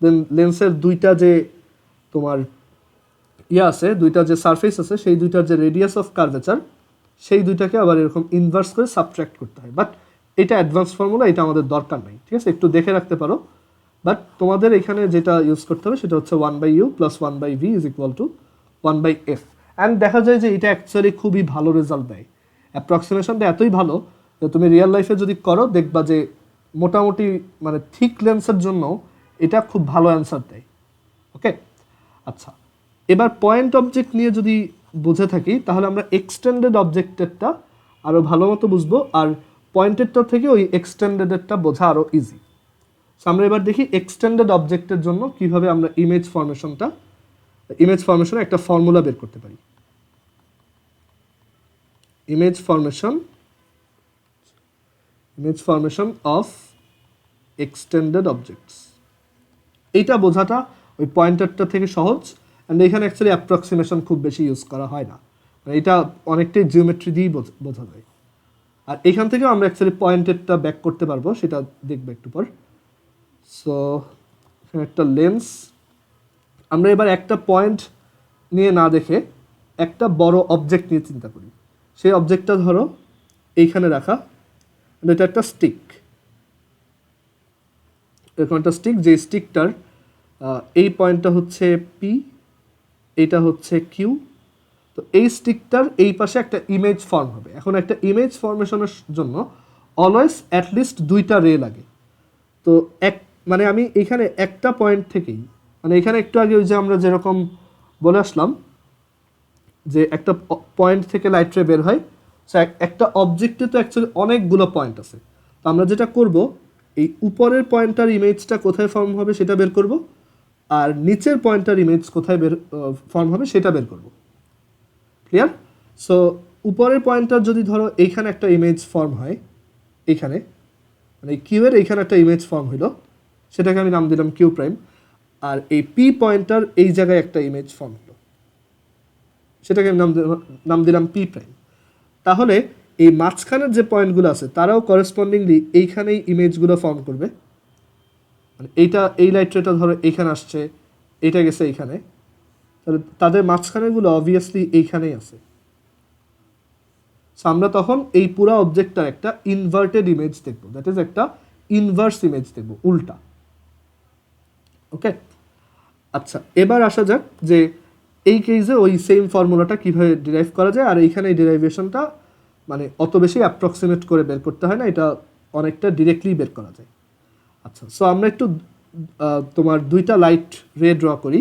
দেন লেন্সের দুইটা যে তোমার আছে, দুইটা যে সারফেস আছে সেই দুইটার যে রেডিয়াস অফ কার্ভেচার সেই দুইটাকে আবার এরকম ইনভার্স করে সাবট্রাক্ট করতে হয়। বাট এটা অ্যাডভান্স ফর্মুলা, এটা আমাদের দরকার নাই, ঠিক আছে? একটু দেখে রাখতে পারো। বাট তোমাদের এখানে যেটা ইউজ করতে হবে সেটা হচ্ছে 1/u plus 1/v is equal two 1/f। And দেখা যায় যে এটা অ্যাকচুয়ালি খুবই ভালো রেজাল্ট দেয়, অ্যাপ্রক্সিমেশনটা এতই ভালো যে তুমি রিয়েল লাইফে যদি করো দেখবা যে মোটামুটি মানে থিক লেন্সের জন্য এটা খুব ভালো অ্যান্সার দেয়। ওকে, আচ্ছা, এবার পয়েন্ট অবজেক্ট নিয়ে যদি বুঝে থাকি তাহলে আমরা এক্সটেন্ডেড অবজেক্টেরটা আরও ভালো মতো বুঝবো, আর পয়েন্টেডটা থেকে ওই এক্সটেন্ডেডেরটা বোঝা আরও ইজি। সো আমরা এবার দেখি এক্সটেন্ডেড অবজেক্টের জন্য কিভাবে আমরা ইমেজ ফরমেশনে একটা ফর্মুলা বের করতে পারি। Image formation of extended objects, এইটা বোঝাটা ওই পয়েন্টারটা থেকে সহজ। অ্যান্ড এখানে অ্যাকচুয়ালি অ্যাপ্রক্সিমেশন খুব বেশি ইউজ করা হয় না, মানে এটা অনেকটাই জিওমেট্রি দিয়েই বোঝা যায়। আর এখান থেকেও আমরা অ্যাকচুয়ালি পয়েন্টেডটা ব্যাক করতে পারবো, সেটা দেখবো একটু পর। সো এখানে একটা লেন্স, আমরা এবার একটা পয়েন্ট নিয়ে না দেখে একটা বড় অবজেক্ট নিয়ে চিন্তা করি। সেই অবজেক্টটা ধরো এইখানে রাখা, এটা একটা স্টিক, এরকম একটা স্টিক, যে স্টিকটার এই পয়েন্টটা হচ্ছে পি, এটা হচ্ছে কিউ। তো এই স্টিকটার এই পাশে একটা ইমেজ ফর্ম হবে। এখন একটা ইমেজ ফর্মেশনের জন্য অলওয়েজ অ্যাটলিস্ট দুইটা রে লাগে। তো মানে আমি এখানে একটা পয়েন্ট থেকেই, মানে এখানে একটু আগে ওই যে আমরা যেরকম বলে আসলাম যে একটা পয়েন্ট থেকে লাইট রে বের হয়, সো একটা অবজেক্টে তো অ্যাকচুয়ালি অনেকগুলো পয়েন্ট আছে। তো আমরা যেটা করব, এই উপরের পয়েন্টটার ইমেজটা কোথায় ফর্ম হবে সেটা বের করব, আর নিচের পয়েন্টটার ইমেজ কোথায় ফর্ম হবে সেটা বের করব। ক্লিয়ার? সো উপরের পয়েন্টটার যদি ধরো এইখানে একটা ইমেজ ফর্ম হয়, এইখানে মানে কিউ এর এইখানে একটা ইমেজ ফর্ম হইলো, সেটাকে আমি নাম দিলাম কিউ প্রাইম। আর এই পি পয়েন্টার এই জায়গায় একটা ইমেজ ফর্ম হলো, সেটাকে আমি নাম দিলাম পি প্রাইম। তাহলে এই মাঝখানের যে পয়েন্টগুলো আছে তারাও করেসপন্ডিংলি এইখানেই ইমেজগুলো ফর্ম করবে। মানে এইটা, এই লাইট রেটা ধরো এইখানে আসছে, এইটা গেছে এইখানে, তাহলে তাদের মাঝখানেগুলো অবভিয়াসলি এইখানেই আছে। সো আমরা তখন এই পুরো অবজেক্টটার একটা ইনভার্টেড ইমেজ দেখবো, দ্যাট ইজ একটা ইনভার্স ইমেজ দেখবো, উল্টা। ওকে, আচ্ছা এবার আসা যাক যে এই কেসে ওই সেম ফর্মুলাটা কীভাবে ডিরাইভ করা যায়। আর এইখানে এই ডিরাইভেশনটা মানে অত বেশি অ্যাপ্রক্সিমেট করে বের করতে হয় না, এটা অনেকটা ডিরেক্টলি বের করা যায়। আচ্ছা, সো আমরা একটু তোমার দুইটা লাইট রে ড্র করি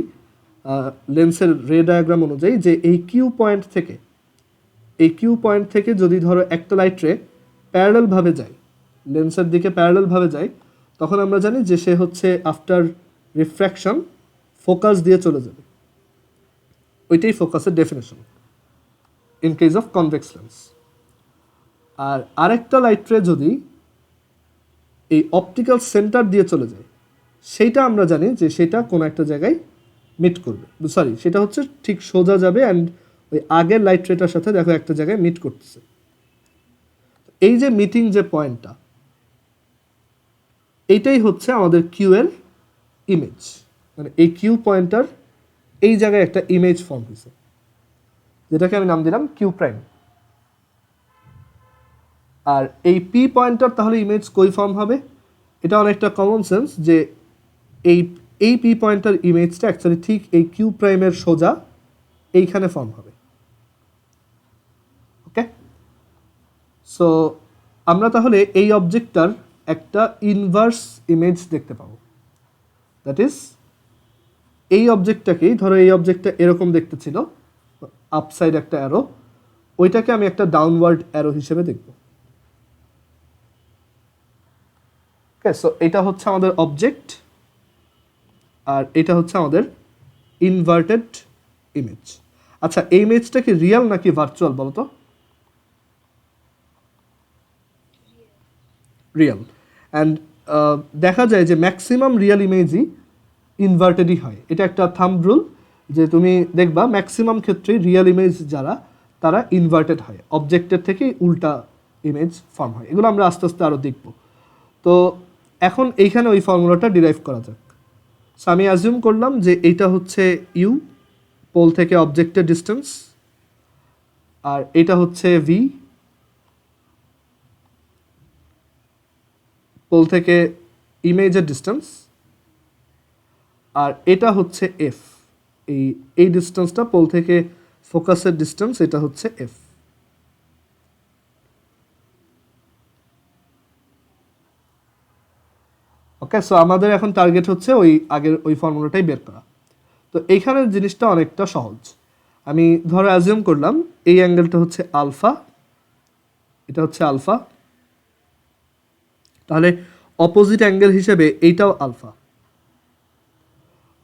লেন্সের রে ডায়াগ্রাম অনুযায়ী, যে এই কিউ পয়েন্ট থেকে যদি ধরো একটা লাইট রে প্যারালালভাবে যায়, লেন্সের দিকে প্যারালালভাবে যায়, তখন আমরা জানি যে সে হচ্ছে আফটার রিফ্র্যাকশন ফোকাস দিয়ে চলে যাবে। ওইটাই ফোকাসের definition in case of convex lens. আর আরেকটা লাইট রে যদি এই অপটিক্যাল সেন্টার দিয়ে চলে যায়, সেইটা আমরা জানি যে সেটা কোনো একটা জায়গায় মিট করবে, সরি সেটা হচ্ছে ঠিক সোজা যাবে অ্যান্ড ওই আগের লাইট রেটার সাথে দেখো একটা জায়গায় মিট করতেছে। এই যে মিটিং যে পয়েন্টটা, এইটাই হচ্ছে আমাদের কিউ এর ইমেজ। মানে এই কিউ পয়েন্টার এই জায়গায় একটা ইমেজ ফর্ম হয়েছে, যেটাকে আমি নাম দিলাম কিউ প্রাইম। আর এই পি পয়েন্টার তাহলে ইমেজ কই ফর্ম হবে? এটা অনেকটা কমন সেন্স যে এই পি পয়েন্টার ইমেজটা অ্যাকচুয়ালি ঠিক এই কিউ প্রাইমের সোজা এইখানে ফর্ম হবে। ওকে, সো আমরা তাহলে এই অবজেক্টটার একটা ইনভার্স ইমেজ দেখতে পাবো। দ্যাট ইজ এই অবজেক্টটাকেই ধরো, এই অবজেক্টটা এরকম দেখতে ছিল, আপসাইড একটা অ্যারো, ওইটাকে আমি একটা ডাউনওয়ার্ড অ্যারো হিসেবে দেখব। ওকে, সো এটা হচ্ছে আমাদের অবজেক্ট, আর এটা হচ্ছে আমাদের ইনভার্টেড ইমেজ। আচ্ছা, এই ইমেজটা কি রিয়েল নাকি ভার্চুয়াল বলো তো? রিয়েল। অ্যান্ড দেখা যায় যে ম্যাক্সিমাম রিয়েল ইমেজই ইনভার্টেডই হয়। এটা একটা থাম্ব রুল যে তুমি দেখবা ম্যাক্সিমাম ক্ষেত্রেই রিয়েল ইমেজ যারা, তারা ইনভার্টেড হয়, অবজেক্টের থেকেই উল্টা ইমেজ ফর্ম হয়। এগুলো আমরা আস্তে আস্তে আরও দেখব। তো এখন এইখানে ওই ফর্মুলাটা ডিরাইভ করা যাক। সো আমি অ্যাজিউম করলাম যে এইটা হচ্ছে ইউ, পোল থেকে অবজেক্টের ডিস্টেন্স, আর এটা হচ্ছে ভি, পোল থেকে ইমেজের ডিস্টেন্স, আর এটা হচ্ছে এফ, এই ডিস্টেন্সটা পোল থেকে ফোকাসের ডিস্টেন্স, এটা হচ্ছে এফ। ওকে, সো আমাদের এখন টার্গেট হচ্ছে ওই আগের ওই ফর্মুলাটাই বের করা। তো এইখানের জিনিসটা অনেকটা সহজ। আমি ধরো অ্যাজিউম করলাম এই অ্যাঙ্গেলটা হচ্ছে আলফা, এটা হচ্ছে আলফা, তাহলে অপোজিট অ্যাঙ্গেল হিসেবে এইটাও আলফা।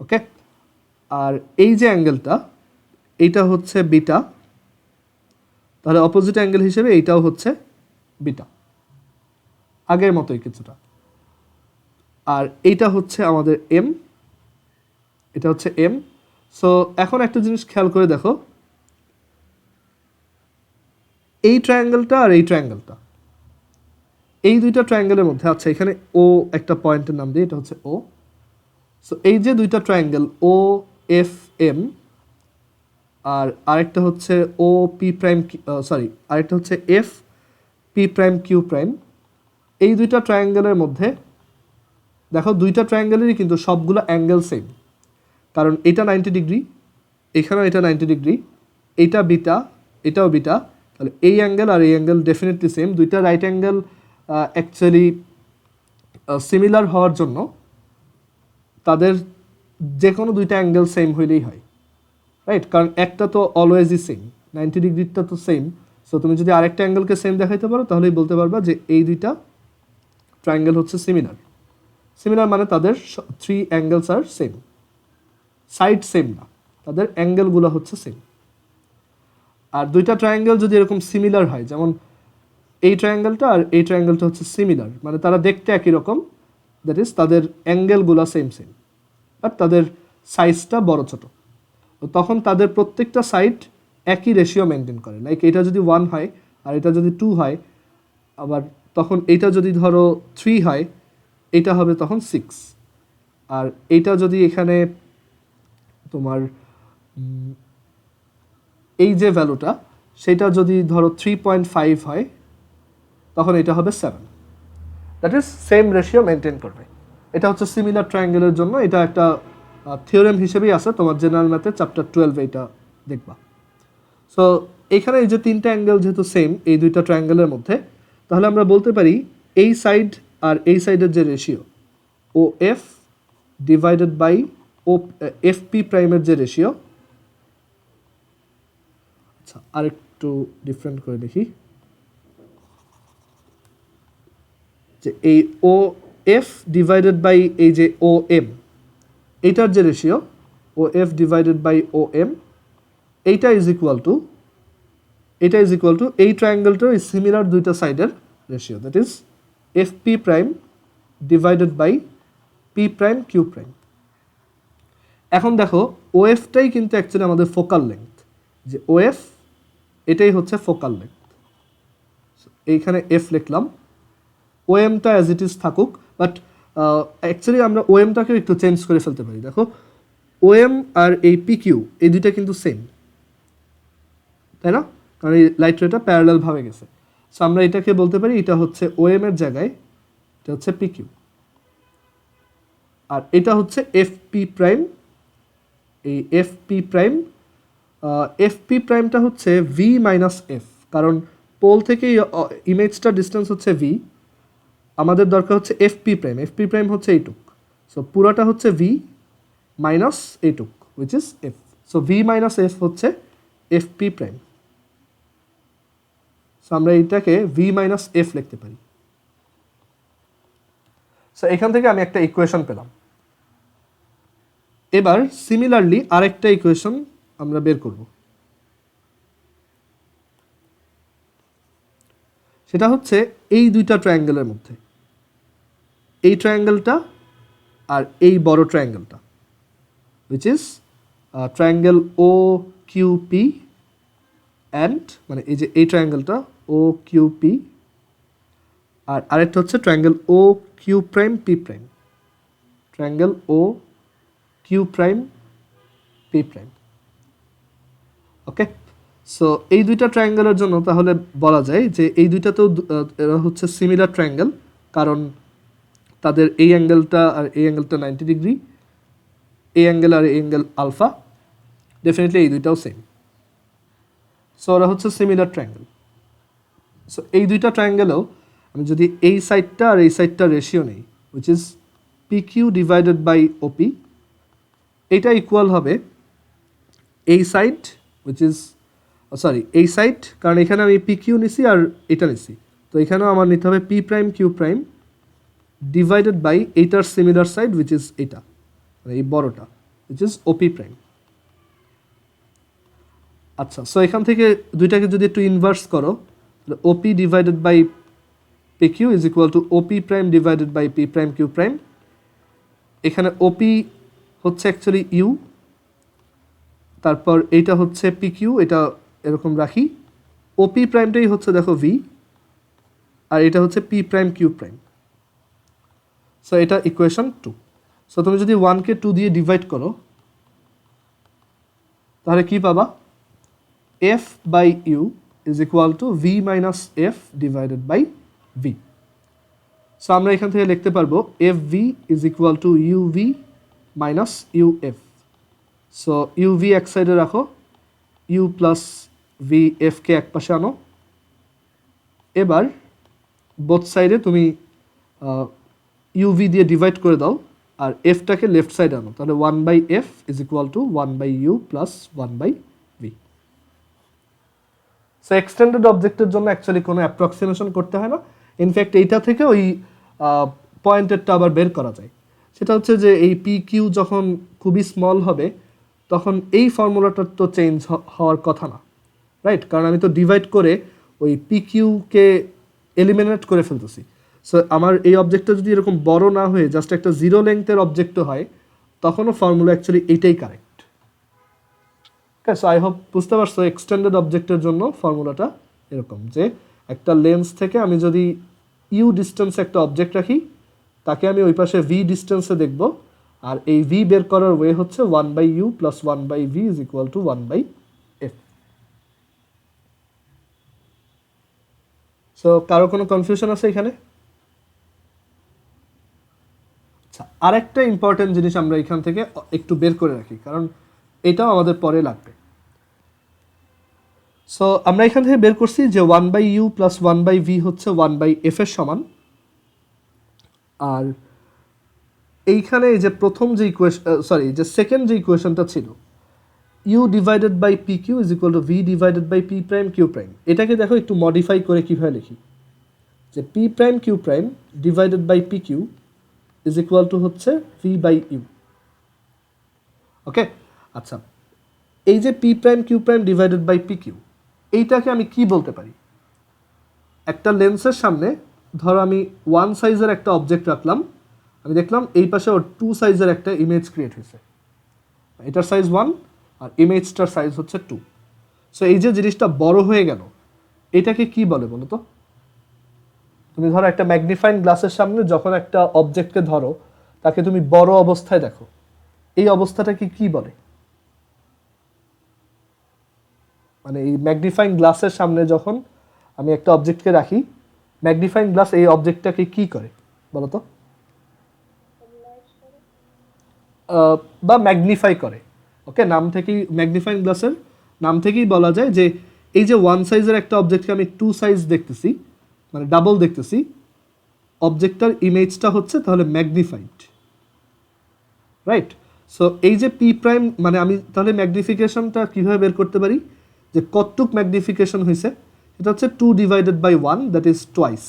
ওকে, আর এই যে অ্যাঙ্গেলটা, এইটা হচ্ছে বিটা, তাহলে অপোজিট অ্যাঙ্গেল হিসেবে এইটাও হচ্ছে বিটা, আগের মতোই কিছুটা। আর এইটা হচ্ছে আমাদের এম, এটা হচ্ছে এম। সো এখন একটা জিনিস খেয়াল করে দেখো, এই ট্রায়াঙ্গেলটা আর এই ট্রায়াঙ্গেলটা, এই দুইটা ট্রায়াঙ্গেলের মধ্যে, আচ্ছা এখানে ও একটা পয়েন্টের নাম দিই, এটা হচ্ছে ও। সো এই যে দুইটা ট্রায়াঙ্গেল ও এফ এম, আর আরেকটা হচ্ছে ও পি প্রাইম, সরি আরেকটা হচ্ছে F P prime Q prime, এই দুইটা ট্রায়াঙ্গেলের মধ্যে দেখো দুইটা ট্রায়াঙ্গেলেরই কিন্তু সবগুলো অ্যাঙ্গেল সেম, কারণ এটা 90 ডিগ্রি, এখানেও এটা 90 ডিগ্রি, এইটা বিটা, এটাও বিটা, তাহলে এই অ্যাঙ্গেল আর এই অ্যাঙ্গেল ডেফিনেটলি সেম। দুইটা রাইট অ্যাঙ্গেল অ্যাকচুয়ালি সিমিলার হওয়ার জন্য তাদের যে কোনো দুইটা অ্যাঙ্গেল সেম হইলেই হয়, রাইট? কারণ একটা তো অলওয়েজই সেম, 90 ডিগ্রিটা তো সেম। সো তুমি যদি আরেকটা অ্যাঙ্গেলকে সেম দেখাইতে পারো তাহলেই বলতে পারবা যে এই দুইটা ট্রায়াঙ্গেল হচ্ছে সিমিলার। সিমিলার মানে তাদের 3 অ্যাঙ্গেলস আর সেম, সাইড সেম না, তাদের অ্যাঙ্গেলগুলো হচ্ছে সেম। আর দুইটা ট্রায়াঙ্গেল যদি এরকম সিমিলার হয়, যেমন এই ট্রায়াঙ্গেলটা আর এই ট্রায়াঙ্গেলটা হচ্ছে সিমিলার, মানে তারা দেখতে একই রকম, দ্যাট ইজ তাদের অ্যাঙ্গেলগুলো সেম সেম, আর তাদের সাইজটা বড় ছোট, তো তখন তাদের প্রত্যেকটা সাইড একই রেশিও মেনটেন করে। লাইক এটা যদি 1 হয় আর এটা যদি 2 হয়, আবার তখন এইটা যদি ধরো 3 হয়, এটা হবে তখন 6, আর এইটা যদি এখানে তোমার এই যে ভ্যালুটা সেটা যদি ধরো 3.5 হয়, তখন এটা হবে 7, that is same ratio maintain করবে। এটা হচ্ছে সিমিলার ট্রায়াঙ্গেলের জন্য, এটা একটা থিওরেম হিসেবেই আছে, তোমার জেনারেল ম্যাথে চ্যাপ্টার 12 এটা দেখবা। সো এখানে এই যে তিনটা অ্যাঙ্গেল যেহেতু সেম এই দুইটা ট্রায়াঙ্গেলের মধ্যে, তাহলে আমরা বলতে পারি এই সাইড আর এই সাইডের যে ratio O F divided by O F P প্রাইমের যে রেশিও, আচ্ছা আরেকটু ডিফারেন্ট করে দেখি, যে এই ও এফ ডিভাইডেড বাই এই যে ও এম, এইটার যে ratio O F divided by O M, এইটা ইজ ইকুয়াল টু এই ট্রায়াঙ্গেলটার সিমিলার দুইটা সাইডের ratio, that is F P prime divided by P prime Q prime. এখন দেখো ও এফটাই কিন্তু অ্যাকচুয়ালি আমাদের ফোকাল লেংথ, যে ও এফ এটাই হচ্ছে ফোকাল লেংথ। এইখানে এফ লিখলাম, ও এমটা অ্যাজ ইট ইজ থাকুক, বাট অ্যাকচুয়ালি আমরা ও এমটাকে একটু চেঞ্জ করে ফেলতে পারি। দেখো ও এম আর এই পি কিউ এই দুইটা কিন্তু সেম, তাই না? কারণ এই লাইট রেটা প্যারালাল ভাবে গেছে। সো আমরা এটাকে বলতে পারি এটা হচ্ছে ও এম এর জায়গায় এটা হচ্ছে পি কিউ, আর এটা হচ্ছে এফ পি প্রাইম। এই এফ পি প্রাইমটা হচ্ছে ভি মাইনাস এফ, কারণ পোল থেকে ইমেজটা ডিস্টেন্স হচ্ছে ভি, আমাদের দরকার হচ্ছে এফ পি প্রাইম হচ্ছে এইটুক, সো পুরোটা হচ্ছে ভি মাইনাস এইটুক which is F, so V minus F হচ্ছে এফ পি প্রাইম। সো আমরা এইটাকে ভি মাইনাস এফ লিখতে পারি। সো এখান থেকে আমি একটা ইকুয়েশন পেলাম। এবার সিমিলারলি আরেকটা ইকুয়েশন আমরা বের করব, সেটা হচ্ছে এই দুইটা ট্রায়াঙ্গেলের মধ্যে এই ট্রায়াঙ্গেলটা আর এই বড় ট্রায়াঙ্গেলটা, which is triangle O Q P and, মানে এই যে এই ট্রায়াঙ্গেলটা ও কিউ পি, আর আরেকটা হচ্ছে triangle O Q prime P prime, triangle O Q prime P prime. Okay, so এই দুইটা ট্রায়াঙ্গেলের জন্য তাহলে বলা যায় যে এই দুইটাতেও এরা হচ্ছে সিমিলার ট্রায়াঙ্গেল, কারণ তাদের এই অ্যাঙ্গেলটা আর এই অ্যাঙ্গেলটা 90 ডিগ্রি, এই অ্যাঙ্গেল আর এই অ্যাঙ্গেল আলফা, ডেফিনেটলি এই দুইটাও সেম। সো ওরা হচ্ছে সিমিলার ট্রায়াঙ্গেল। সো এই দুইটা ট্রায়াঙ্গেলেও আমি যদি এই সাইডটা আর এই সাইডটা রেশিও নেই, which is P Q divided by OP, এইটা ইকুয়াল হবে এই সাইড উইচ ইজ এই সাইড, কারণ এখানে আমি পি কিউ নিছি আর এটা নিছি, তো এখানেও আমার নিতে হবে P prime Q prime divided by এইটার সিমিলার সাইড উইচ ইজ এটা, মানে এই বড়টা উইচ ইজ ওপি প্রাইম। আচ্ছা, সো এখান থেকে দুইটাকে যদি একটু ইনভার্স করো, তাহলে OP divided by P Q is equal to OP prime divided by P prime Q prime. এখানে ওপি হচ্ছে অ্যাকচুয়ালি ইউ, তারপর এইটা হচ্ছে পি কিউ, এটা এরকম রাখি, ওপি প্রাইমটাই হচ্ছে দেখো ভি, আর এটা হচ্ছে P prime Q prime. So এটা ইকুয়েশন 2। সো তুমি যদি 1কে 2 দিয়ে ডিভাইড করো তাহলে কি পাবা, f by u is equal to v minus f divided by v. So আমরা এখান থেকে লিখতে পারবো f v is equal to u v minus u f. So u v এক সাইডে রাখো, ইউ প্লাস ভি এফকে এক পাশে আনো। এবার বোথ সাইডে তুমি ইউভি দিয়ে ডিভাইড করে দাও আর এফটাকে লেফট সাইড আনো, তাহলে 1/f is equal two 1/u plus 1/v। So extended অবজেক্টের জন্য অ্যাকচুয়ালি কোনো অ্যাপ্রক্সিমেশন করতে হয় না, ইনফ্যাক্ট এইটা থেকে ওই পয়েন্টেরটা আবার বের করা যায়। সেটা হচ্ছে যে এই পি কিউ যখন খুবই স্মল হবে তখন এই ফর্মুলাটার তো চেঞ্জ হওয়ার কথা না, রাইট? কারণ আমি তো ডিভাইড করে ওই পি কিউকে এলিমিনেট করে ফেলতেছি। সো আমার এই অবজেক্টটা যদি এরকম বড় না হয়ে জাস্ট একটা জিরো লেংথের অবজেক্টও হয় তখনও ফর্মুলা অ্যাকচুয়ালি এইটাই correct. Okay, so I hope বুঝতে পারছো এক্সটেন্ডেড অবজেক্টের জন্য ফর্মুলাটা এরকম যে একটা লেন্স থেকে আমি যদি ইউ ডিস্টেন্সে একটা অবজেক্ট রাখি তাকে আমি ওই পাশে ভি ডিস্টেন্সে দেখব, আর এই ভি বের করার ওয়ে হচ্ছে 1/u plus 1/v is equal two 1/f। So কারো কোনো কনফিউশন আছে এখানে? আচ্ছা, আরেকটা ইম্পর্টেন্ট জিনিস আমরা এখান থেকে একটু বের করে রাখি, কারণ এটাও আমাদের পরে লাগবে। সো আমরা এখান থেকে বের করছি যে 1/u প্লাস 1/v হচ্ছে 1/f এর সমান। আর এইখানে যে প্রথম যে ইকুয়েশন, যে সেকেন্ড যে ইকুয়েশনটা ছিল u divided by P Q is equal to v divided by P prime Q prime, এটাকে দেখো একটু মডিফাই করে কীভাবে লিখি, যে P prime Q prime divided by P Q is equal to হচ্ছে ভি বাই ইউ। ওকে, আচ্ছা, এই যে P prime Q prime divided by P Q, এইটাকে আমি কি বলতে পারি? একটা লেন্সের সামনে ধরো আমি 1 সাইজের একটা অবজেক্ট রাখলাম, আমি দেখলাম এই পাশে ওর 2 সাইজের একটা ইমেজ ক্রিয়েট হয়েছে, এটার সাইজ 1 আর ইমেজটার সাইজ হচ্ছে 2। সো এই যে জিনিসটা বড় হয়ে গেল এটাকে কি বলে বলো তো? তুমি ধরো একটা ম্যাগনিফাইং গ্লাসের সামনে যখন একটা অবজেক্টকে ধরো তাকে তুমি বড় অবস্থায় দেখো, এই অবস্থাটাকে কি বলে? মানে এই ম্যাগনিফাইং গ্লাসের সামনে যখন আমি একটা অবজেক্টকে রাখি, ম্যাগনিফাইং গ্লাস এই অবজেক্টটাকে কি করে বলো তো? বা ম্যাগনিফাই করে। ওকে, নাম থেকেই ম্যাগনিফাইং গ্লাসের নাম থেকেই বলা যায় যে এই যে 1 সাইজের একটা অবজেক্টকে আমি 2 সাইজ দেখতেছি, মানে ডাবল দেখতেছি, অবজেক্টটার ইমেজটা হচ্ছে তাহলে ম্যাগনিফাইড, রাইট? সো এই যে পি প্রাইম, মানে আমি তাহলে ম্যাগনিফিকেশনটা কীভাবে বের করতে পারি যে কতটুক ম্যাগনিফিকেশন হয়েছে? এটা হচ্ছে 2 divided by 1, that is twice.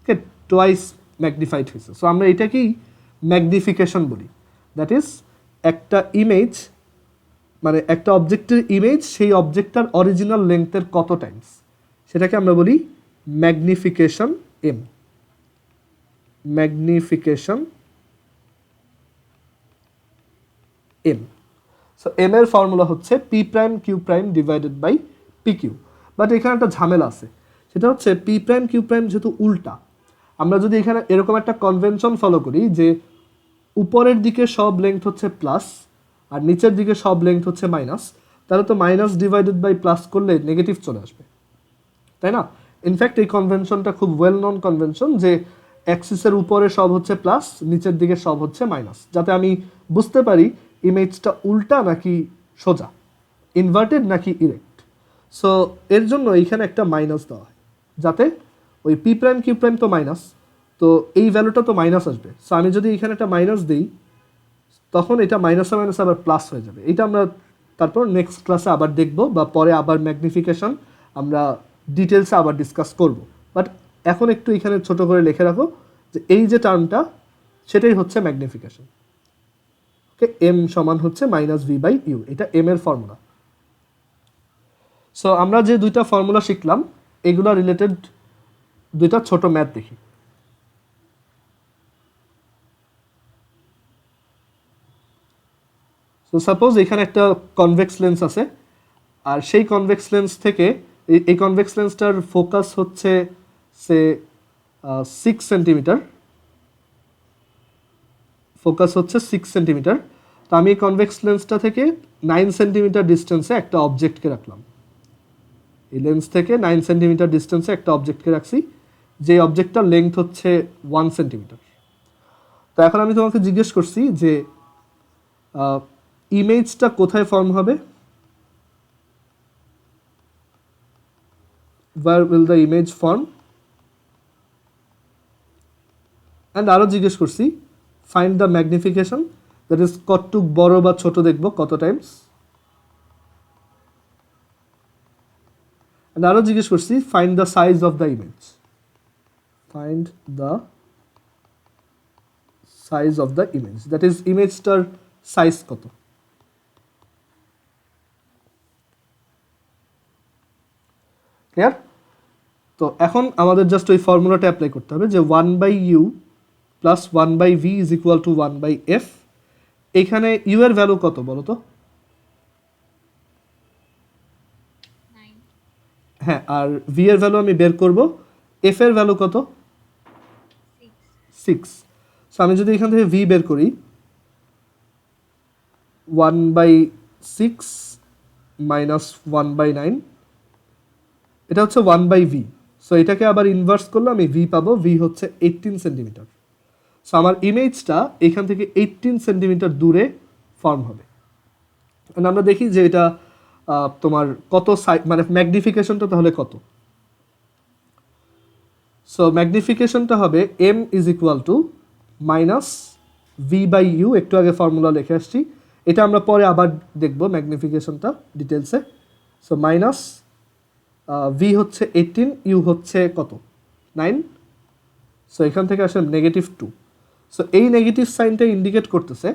Okay, twice magnified হয়েছে। সো আমরা এটাকেই ম্যাগনিফিকেশন বলি, দ্যাট ইজ একটা ইমেজ, মানে একটা অবজেক্টের ইমেজ সেই অবজেক্টটার অরিজিনাল লেংথের কত টাইমস, সেটাকে আমরা বলি magnification M. Magnification M. So M এর ফর্মুলা হচ্ছে P prime Q prime divided by P Q. But এখানে একটা ঝামেলা আছে, সেটা হচ্ছে পি প্রাইম কিউ প্রাইম যেহেতু উল্টা, আমরা যদি এখানে এরকম একটা কনভেনশন ফলো করি যে উপরের দিকে সব লেংথ হচ্ছে প্লাস আর নিচের দিকে সব লেংথ হচ্ছে মাইনাস, তাহলে তো মাইনাস ডিভাইডেড বাই প্লাস করলে নেগেটিভ চলে আসবে, তাই না? ইনফ্যাক্ট এই কনভেনশনটা খুব ওয়েল নন কনভেনশন যে অ্যাক্সিসের উপরে সব হচ্ছে প্লাস, নিচের দিকে সব হচ্ছে মাইনাস, যাতে আমি বুঝতে পারি ইমেজটা উল্টা নাকি সোজা, ইনভার্টেড নাকি ইরেক্ট। সো এর জন্য এইখানে একটা মাইনাস দেওয়া হয়, যাতে ওই পি প্রাইম কিউ প্রাইম তো মাইনাস, তো এই ভ্যালুটা তো মাইনাস আসবে। সো আমি যদি এখানে একটা মাইনাস দিই তখন এটা মাইনাসে মাইনাসে আবার প্লাস হয়ে যাবে। এটা আমরা তারপর নেক্সট ক্লাসে আবার দেখব, বা পরে আবার ম্যাগনিফিকেশন আমরা ডিটেলসে আবার ডিসকাস করব। বাট এখন একটু এখানে ছোট করে লিখে রাখো যে এই যে টার্মটা সেটাই হচ্ছে ম্যাগনিফিকেশন। ওকে, এম সমান হচ্ছে মাইনাস ভি বাই ইউ, এটা এম এর ফর্মুলা। সো আমরা যে দুইটা ফর্মুলা শিখলাম এগুলো রিলেটেড দুইটা ছোট ম্যাথ দেখি। সো সাপোজ এখানে একটা কনভেক্স লেন্স আছে, আর সেই কনভেক্স লেন্স থেকে এই কনভেক্স লেন্সটার ফোকাস হচ্ছে সে 6 সেন্টিমিটার, ফোকাস হচ্ছে 6 সেন্টিমিটার। তো আমি এই কনভেক্স লেন্সটা থেকে 9 সেন্টিমিটার ডিস্টেন্সে একটা অবজেক্টকে রাখলাম। এই লেন্স থেকে 9 সেন্টিমিটার ডিস্টেন্সে একটা অবজেক্টকে রাখছি, যে অবজেক্টটার লেন্থ হচ্ছে 1 সেন্টিমিটার। তো এখন আমি তোমাকে জিজ্ঞেস করছি যে ইমেজটা কোথায় ফর্ম হবে, where will the image form, and আরো জিজ্ঞেস করছি find the magnification, that is কতটুক বড় বা ছোট দেখবো কত টাইমস, and আরো জিজ্ঞেস করছি find the size of the image, find the size of the image, that is ইমেজটার সাইজ কত। ক্লিয়ার? তো এখন আমাদের জাস্ট ওই ফর্মুলাটা অ্যাপ্লাই করতে হবে যে 1/u plus 1/v is equal two 1/f। এখানে ইউ এর ভ্যালু কত বলো তো? 9 হ্যাঁ, আর ভি এর ভ্যালু আমি বের করব, এফ এর ভ্যালু কত? 6 6। সো আমি যদি এখান থেকে ভি বের করি 1/6 মাইনাস 1/9, এটা হচ্ছে 1/v। সো এটাকে আবার ইনভার্স করলে আমি ভি পাবো, ভি হচ্ছে 18 সেন্টিমিটার। সো আমার ইমেজটা এখান থেকে 18 সেন্টিমিটার দূরে ফর্ম হবে। আমরা দেখি যে এটা তোমার কত মানে ম্যাগনিফিকেশনটা তাহলে কত। সো ম্যাগনিফিকেশনটা হবে m is equal to minus v/u, একটু আগে ফর্মুলা লিখে আসছি, এটা আমরা পরে আবার দেখব ম্যাগনিফিকেশনটা ডিটেলসে। সো মাইনাস ভি হচ্ছে 18, ইউ হচ্ছে কত 9, সো এখান থেকে আসলে -2। সো এই নেগেটিভ সাইনটা ইন্ডিকেট করতেছে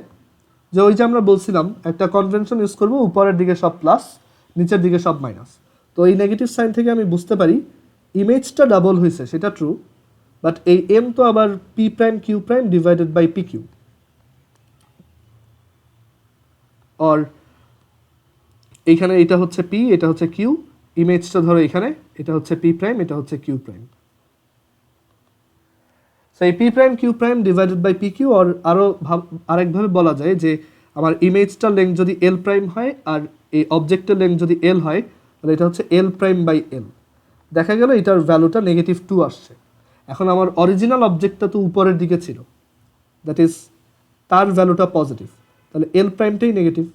যে ওই যে আমরা বলছিলাম একটা কনভেনশন ইউজ করবো, উপরের দিকে সব প্লাস নিচের দিকে সব মাইনাস। তো এই নেগেটিভ সাইন থেকে আমি বুঝতে পারি ইমেজটা ডাবল হয়েছে, সেটা ট্রু, বাট এই এম তো আবার P prime Q prime divided by P Q, আর এইখানে এটা হচ্ছে পি, এটা হচ্ছে কিউ, ইমেজটা ধরো এখানে, এটা হচ্ছে পি প্রাইম, এটা হচ্ছে কিউ প্রাইম। সো এই P prime Q prime divided by P Q, আর আরেকভাবে বলা যায় যে আমার ইমেজটার লেন্থ যদি এল প্রাইম হয় আর এই অবজেক্টের লেন্থ যদি এল হয়, তাহলে এটা হচ্ছে এল প্রাইম বাই এল। দেখা গেল এটার ভ্যালুটা -2 আসছে। এখন আমার অরিজিনাল অবজেক্টটা তো উপরের দিকে ছিল, দ্যাট ইজ তার ভ্যালুটা পজিটিভ, তাহলে এল প্রাইমটাই নেগেটিভ।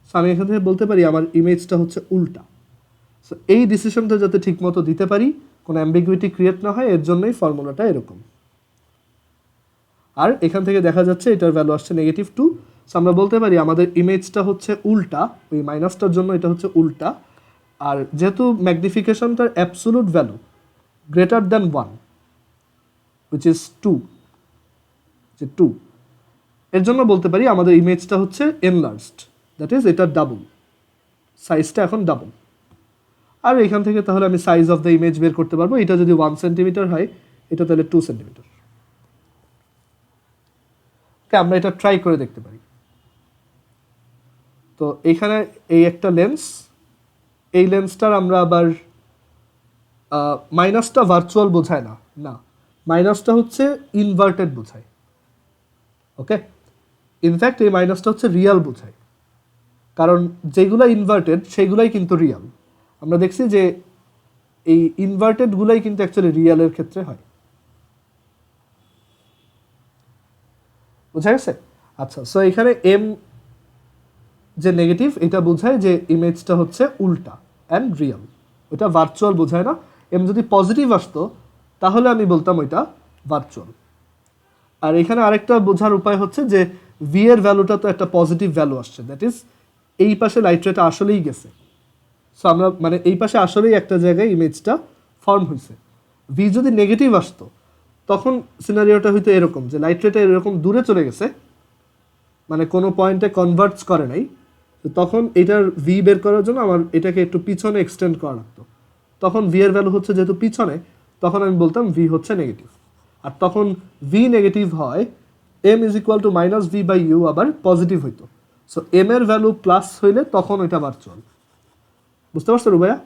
সো আমি এখান থেকে বলতে পারি আমার ইমেজটা হচ্ছে উল্টা। সো এই ডিসিশনটা যাতে ঠিকমতো দিতে পারি, কোনো অ্যাম্বিগুইটি ক্রিয়েট না হয়, এর জন্যই ফর্মুলাটা এরকম। আর এখান থেকে দেখা যাচ্ছে এটার ভ্যালু আসছে -2। সো আমরা বলতে পারি আমাদের ইমেজটা হচ্ছে উল্টা, ওই মাইনাসটার জন্য এটা হচ্ছে উল্টা। আর যেহেতু ম্যাগনিফিকেশনটার absolute value greater than 1 which is 2, যে 2, এর জন্য বলতে পারি আমাদের ইমেজটা হচ্ছে এনলার্জড, দ্যাট ইজ এটা ডাবল, সাইজটা এখন ডাবল। আর এখান থেকে তাহলে আমি সাইজ অফ দ্য ইমেজ বের করতে পারবো, এটা যদি 1 সেন্টিমিটার হয়, এটা তাহলে 2 সেন্টিমিটার। আমরা এটা ট্রাই করে দেখতে পারি। তো এখানে এই একটা লেন্স, এই লেন্সটার আমরা আবার মাইনাসটা ভার্চুয়াল বোঝায় না, না, মাইনাসটা হচ্ছে ইনভার্টেড বোঝায়। ওকে, ইনফ্যাক্ট এই মাইনাসটা হচ্ছে রিয়াল বোঝায়, কারণ যেগুলো ইনভার্টেড সেগুলাই কিন্তু রিয়াল। আমরা দেখছি যে এই ইনভার্টেডগুলাই কিন্তু অ্যাকচুয়ালি রিয়ালের ক্ষেত্রে হয়। বোঝা গেছে? আচ্ছা, সো এখানে এম যে নেগেটিভ, এটা বোঝায় যে ইমেজটা হচ্ছে উল্টা অ্যান্ড রিয়াল, ওটা ভার্চুয়াল বোঝায় না। এম যদি পজিটিভ আসতো তাহলে আমি বলতাম ওইটা ভার্চুয়াল। আর এখানে আরেকটা বোঝার উপায় হচ্ছে যে ভি এর ভ্যালুটা তো একটা পজিটিভ ভ্যালু আসছে, দ্যাট ইজ এই পাশে লাইট রেটা আসলেই গেছে। সো আমরা মানে এই পাশে আসলেই একটা জায়গায় ইমেজটা ফর্ম হয়েছে। ভি যদি নেগেটিভ আসতো তখন সিনারিওটা হয়তো এরকম যে লাইট রেটা এরকম দূরে চলে গেছে, মানে কোনো পয়েন্টে কনভার্টস করে নাই, তো তখন এটার ভি বের করার জন্য আমার এটাকে একটু পিছনে এক্সটেন্ড করা লাগতো। তখন ভি এর ভ্যালু হচ্ছে যেহেতু পিছনে, তখন আমি বলতাম ভি হচ্ছে নেগেটিভ। আর তখন ভি নেগেটিভ হয়, M is equal to minus v by u আবার পজিটিভ হইতো। সো এম এর ভ্যালু প্লাস হইলে তখন ওইটা ভার্চুয়াল। বুঝতে পারছো রুবাইয়া?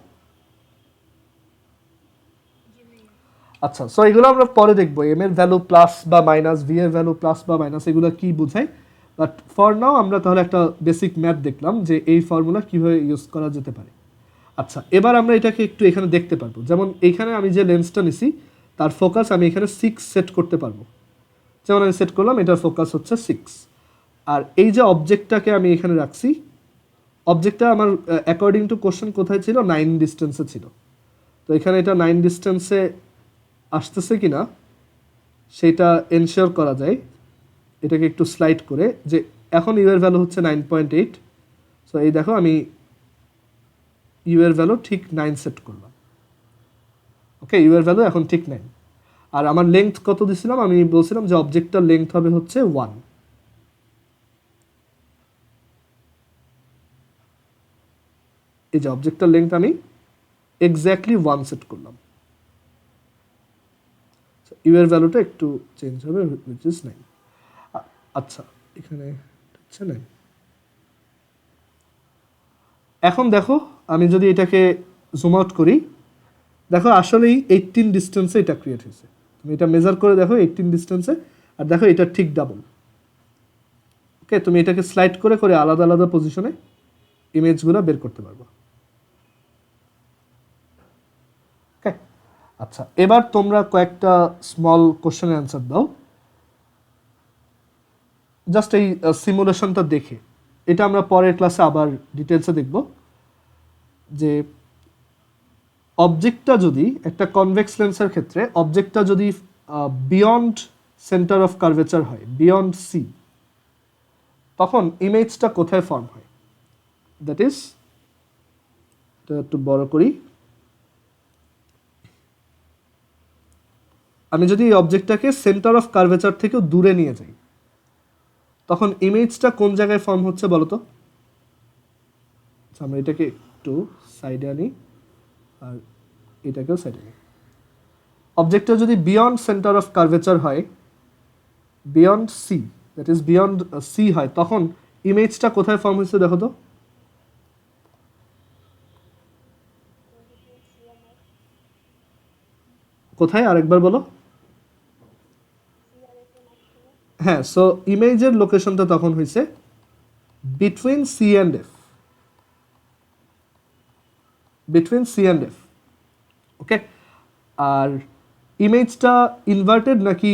আচ্ছা, সো এগুলো আমরা পরে দেখবো, এম এর ভ্যালু প্লাস বা মাইনাস, ভি এর ভ্যালু প্লাস বা মাইনাস, এগুলো কি বোঝায়। বাট ফর নাও আমরা তাহলে একটা বেসিক ম্যাথ দেখলাম যে এই ফর্মুলা কীভাবে ইউজ করা যেতে পারে। আচ্ছা, এবার আমরা এটাকে একটু এখানে দেখতে পারবো। যেমন এইখানে আমি যে লেন্সটা নিছি তার ফোকাস আমি এখানে 6 সেট করতে পারবো। যেমন আমি সেট করলাম, এটার ফোকাস হচ্ছে 6। আর এই যে অবজেক্টটাকে আমি এখানে রাখছি, অবজেক্টটা আমার অ্যাকর্ডিং টু কোশ্চেন কোথায় ছিল, 9 ডিস্টেন্সে ছিল। তো এখানে এটা 9 ডিস্টেন্সে আসতেছে কিনা সেটা এনশিওর করা যায় এটাকে একটু স্লাইড করে, যে এখন ইউ এর ভ্যালু হচ্ছে 9.8। সো এই দেখো আমি ইউ এর ভ্যালু ঠিক 9 সেট করলাম। ওকে, ইউ এর ভ্যালু এখন ঠিক 9। আর আমার লেংথ কত দিছিলাম, আমি বলছিলাম যে অবজেক্টটার লেংথ হবে হচ্ছে 1। এই যে অবজেক্টটার লেংথ আমি এক্স্যাক্টলি 1 সেট করলাম। ইউ এর ভ্যালুটা একটু চেঞ্জ হবে, হুইচ ইজ 9। আচ্ছা, এখানে হচ্ছে 9। এখন দেখো আমি যদি এটাকে জুম আউট করি, দেখো আসলেই 18 ডিস্টেন্সে এটা ক্রিয়েট হয়েছে। তুমি এটা মেজার করে দেখো 18 ডিস্টেন্সে, আর দেখো এটা ঠিক ডাবল। ওকে, তুমি এটাকে স্লাইড করে করে আলাদা আলাদা পজিশনে ইমেজগুলো বের করতে পারবো। ওকে, আচ্ছা, এবার তোমরা কয়েকটা স্মল কোশ্চেনের অ্যান্সার দাও জাস্ট এই সিমুলেশনটা দেখে। এটা আমরা পরের ক্লাসে আবার ডিটেলসে দেখব যে অবজেক্টটা যদি একটা কনভেক্স লেন্সের ক্ষেত্রে অবজেক্টটা যদি বিয়ন্ড সেন্টার অফ কার্ভেচার হয়, বিয়ন্ড সি, তখন ইমেজটা কোথায় ফর্ম হয়। দ্যাট ইজ, এটা একটু বড় করি, আমি যদি এই অবজেক্টটাকে সেন্টার অফ কার্ভেচার থেকেও দূরে নিয়ে যাই, তখন ইমেজটা কোন জায়গায় ফর্ম হচ্ছে বলো তো। আমরা এটাকে একটু সাইডে আনি আর এটাকেও সাইডে আনি। অবজেক্টটা যদি বিয়ন্ড সেন্টার অফ কার্ভেচার হয়, beyond C, that is beyond C হয়, তখন ইমেজটা কোথায় ফর্ম হয়েছে দেখো তো। কোথায় আরেকবার বলো। হ্যাঁ, সো ইমেজের লোকেশনটা তখন হয়েছে between C and F, between C and F. Okay, আর ইমেজটা ইনভার্টেড নাকি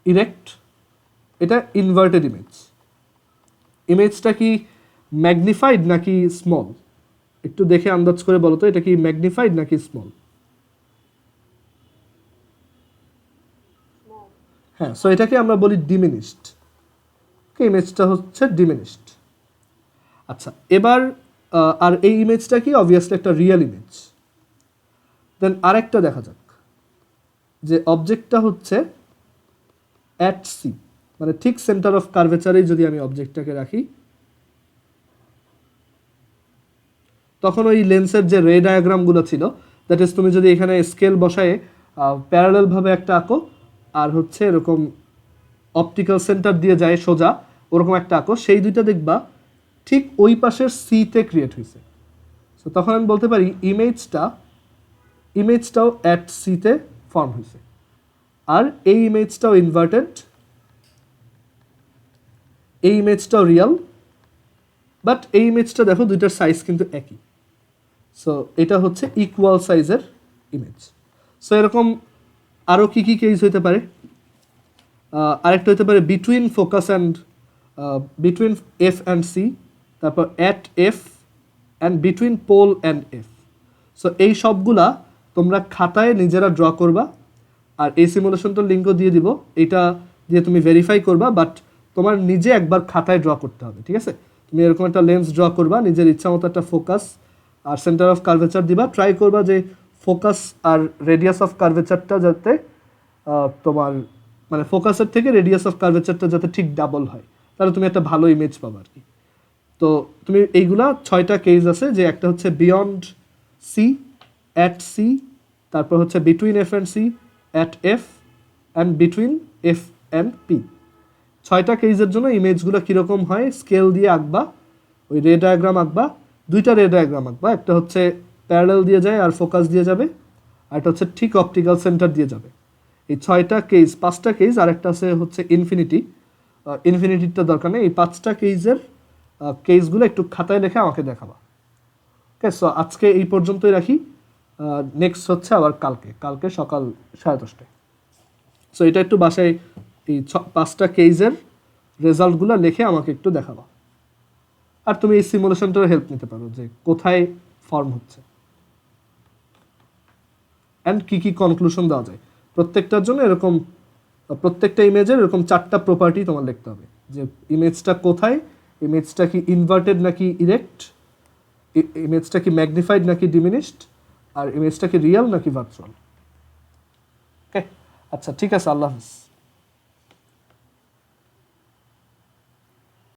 ইরেক্ট, এটা ইনভার্টেড ইমেজ। ইমেজটা কি ম্যাগনিফাইড নাকি স্মল, একটু দেখে আন্দাজ করে বলো তো, এটা কি ম্যাগনিফাইড নাকি স্মল। হ্যাঁ, সো এটাকে আমরা বলি ডিমিনিশড। ওকে, ইমেজটা হচ্ছে ডিমিনিশড। আচ্ছা, এবার আর এই ইমেজটা কি অবভিয়াসলি একটা রিয়েল ইমেজ। দেন আরেকটা দেখা যাক, যে অবজেক্টটা হচ্ছে অ্যাট সি, মানে ঠিক সেন্টার অফ কার্ভেচারেই যদি আমি অবজেক্টটাকে রাখি, তখন ওই লেন্সের যে রে ডায়াগ্রামগুলো ছিল, দ্যাট ইজ তুমি যদি এখানে স্কেল বসায় প্যারালালভাবে একটা আঁকো, আর হচ্ছে এরকম অপটিক্যাল সেন্টার দিয়ে যায় সোজা, ওরকম একটা আঁকো, সেই দুইটা দেখবা ঠিক ওই পাশের সিতে ক্রিয়েট হয়েছে। সো তখন আমি বলতে পারি ইমেজটাও অ্যাট সিতে ফর্ম হয়েছে, আর এই ইমেজটাও ইনভার্টেড, এই ইমেজটাও রিয়াল, বাট এই ইমেজটা দেখো দুইটার সাইজ কিন্তু একই। সো এটা হচ্ছে ইকুয়াল সাইজের ইমেজ। সো এরকম আরও কী কী কেস হতে পারে, আরেকটা হতে পারে between focus and between F and C, তারপর at F and between pole and F. So এই সবগুলা তোমরা খাতায় নিজেরা ড্র করবা, আর এই সিমুলেশনটার লিঙ্কও দিয়ে দিব, এটা দিয়ে তুমি ভেরিফাই করবা, বাট তোমার নিজে একবার খাতায় ড্র করতে হবে, ঠিক আছে। তুমি এরকম একটা লেন্স ড্র করবা, নিজের ইচ্ছা মতো একটা ফোকাস আর সেন্টার অফ কার্ভেচার দিবা, ট্রাই করবা যে ফোকাস আর রেডিয়াস অফ কার্ভেচারটা যাতে তোমার মানে ফোকাসের থেকে রেডিয়াস অফ কার্ভেচারটা যাতে ঠিক ডাবল হয়, তাহলে তুমি একটা ভালো ইমেজ পাবা আর কি। তো তুমি এইগুলা 6টা কেস আছে, যে একটা হচ্ছে বিয়ন্ড সি, অ্যাট সি, তারপর হচ্ছে between F and C, at F and between F and P. 6টা কেসের জন্য ইমেজগুলো কীরকম হয় স্কেল দিয়ে আঁকবা, ওই রে ডায়াগ্রাম আঁকবা, 2টা রে ডায়াগ্রাম আঁকবা, একটা হচ্ছে প্যারালাল দিয়ে যায় আর ফোকাস দিয়ে যাবে, আর একটা হচ্ছে ঠিক অপটিক্যাল সেন্টার দিয়ে যাবে। এই 6টা কেস, 5টা কেস, আর একটা আছে হচ্ছে ইনফিনিটিটা দরকার নেই। এই 5টা কেসের কেসগুলো একটু খাতায় লিখে আমাকে দেখাবা। ওকে, সো আজকে এই পর্যন্তই রাখি। নেক্সট হচ্ছে আবার কালকে সকাল 10:30টায়। সো এটা একটু বাসায় এই 5টা কেজের রেজাল্টগুলো লিখে আমাকে একটু দেখাবা। আর তুমি এই সিমুলেশনটার হেল্প নিতে পারো যে কোথায় ফর্ম হচ্ছে অ্যান্ড কি কি কনক্লুশন দেওয়া যায়। প্রত্যেকটার জন্য এরকম প্রত্যেকটা ইমেজের এরকম 4টা প্রপার্টি তোমার লিখতে হবে, যে ইমেজটা কোথায়, ইমেজটা কি ইনভার্টেড নাকি ইরেক্ট, ইমেজটা কি ম্যাগনিফাইড নাকি ডিমিনিশড, আর ইমেজটা কি রিয়েল নাকি ভার্চুয়াল। ওকে, আচ্ছা ঠিক আছে, আল্লাহ হাফিজ।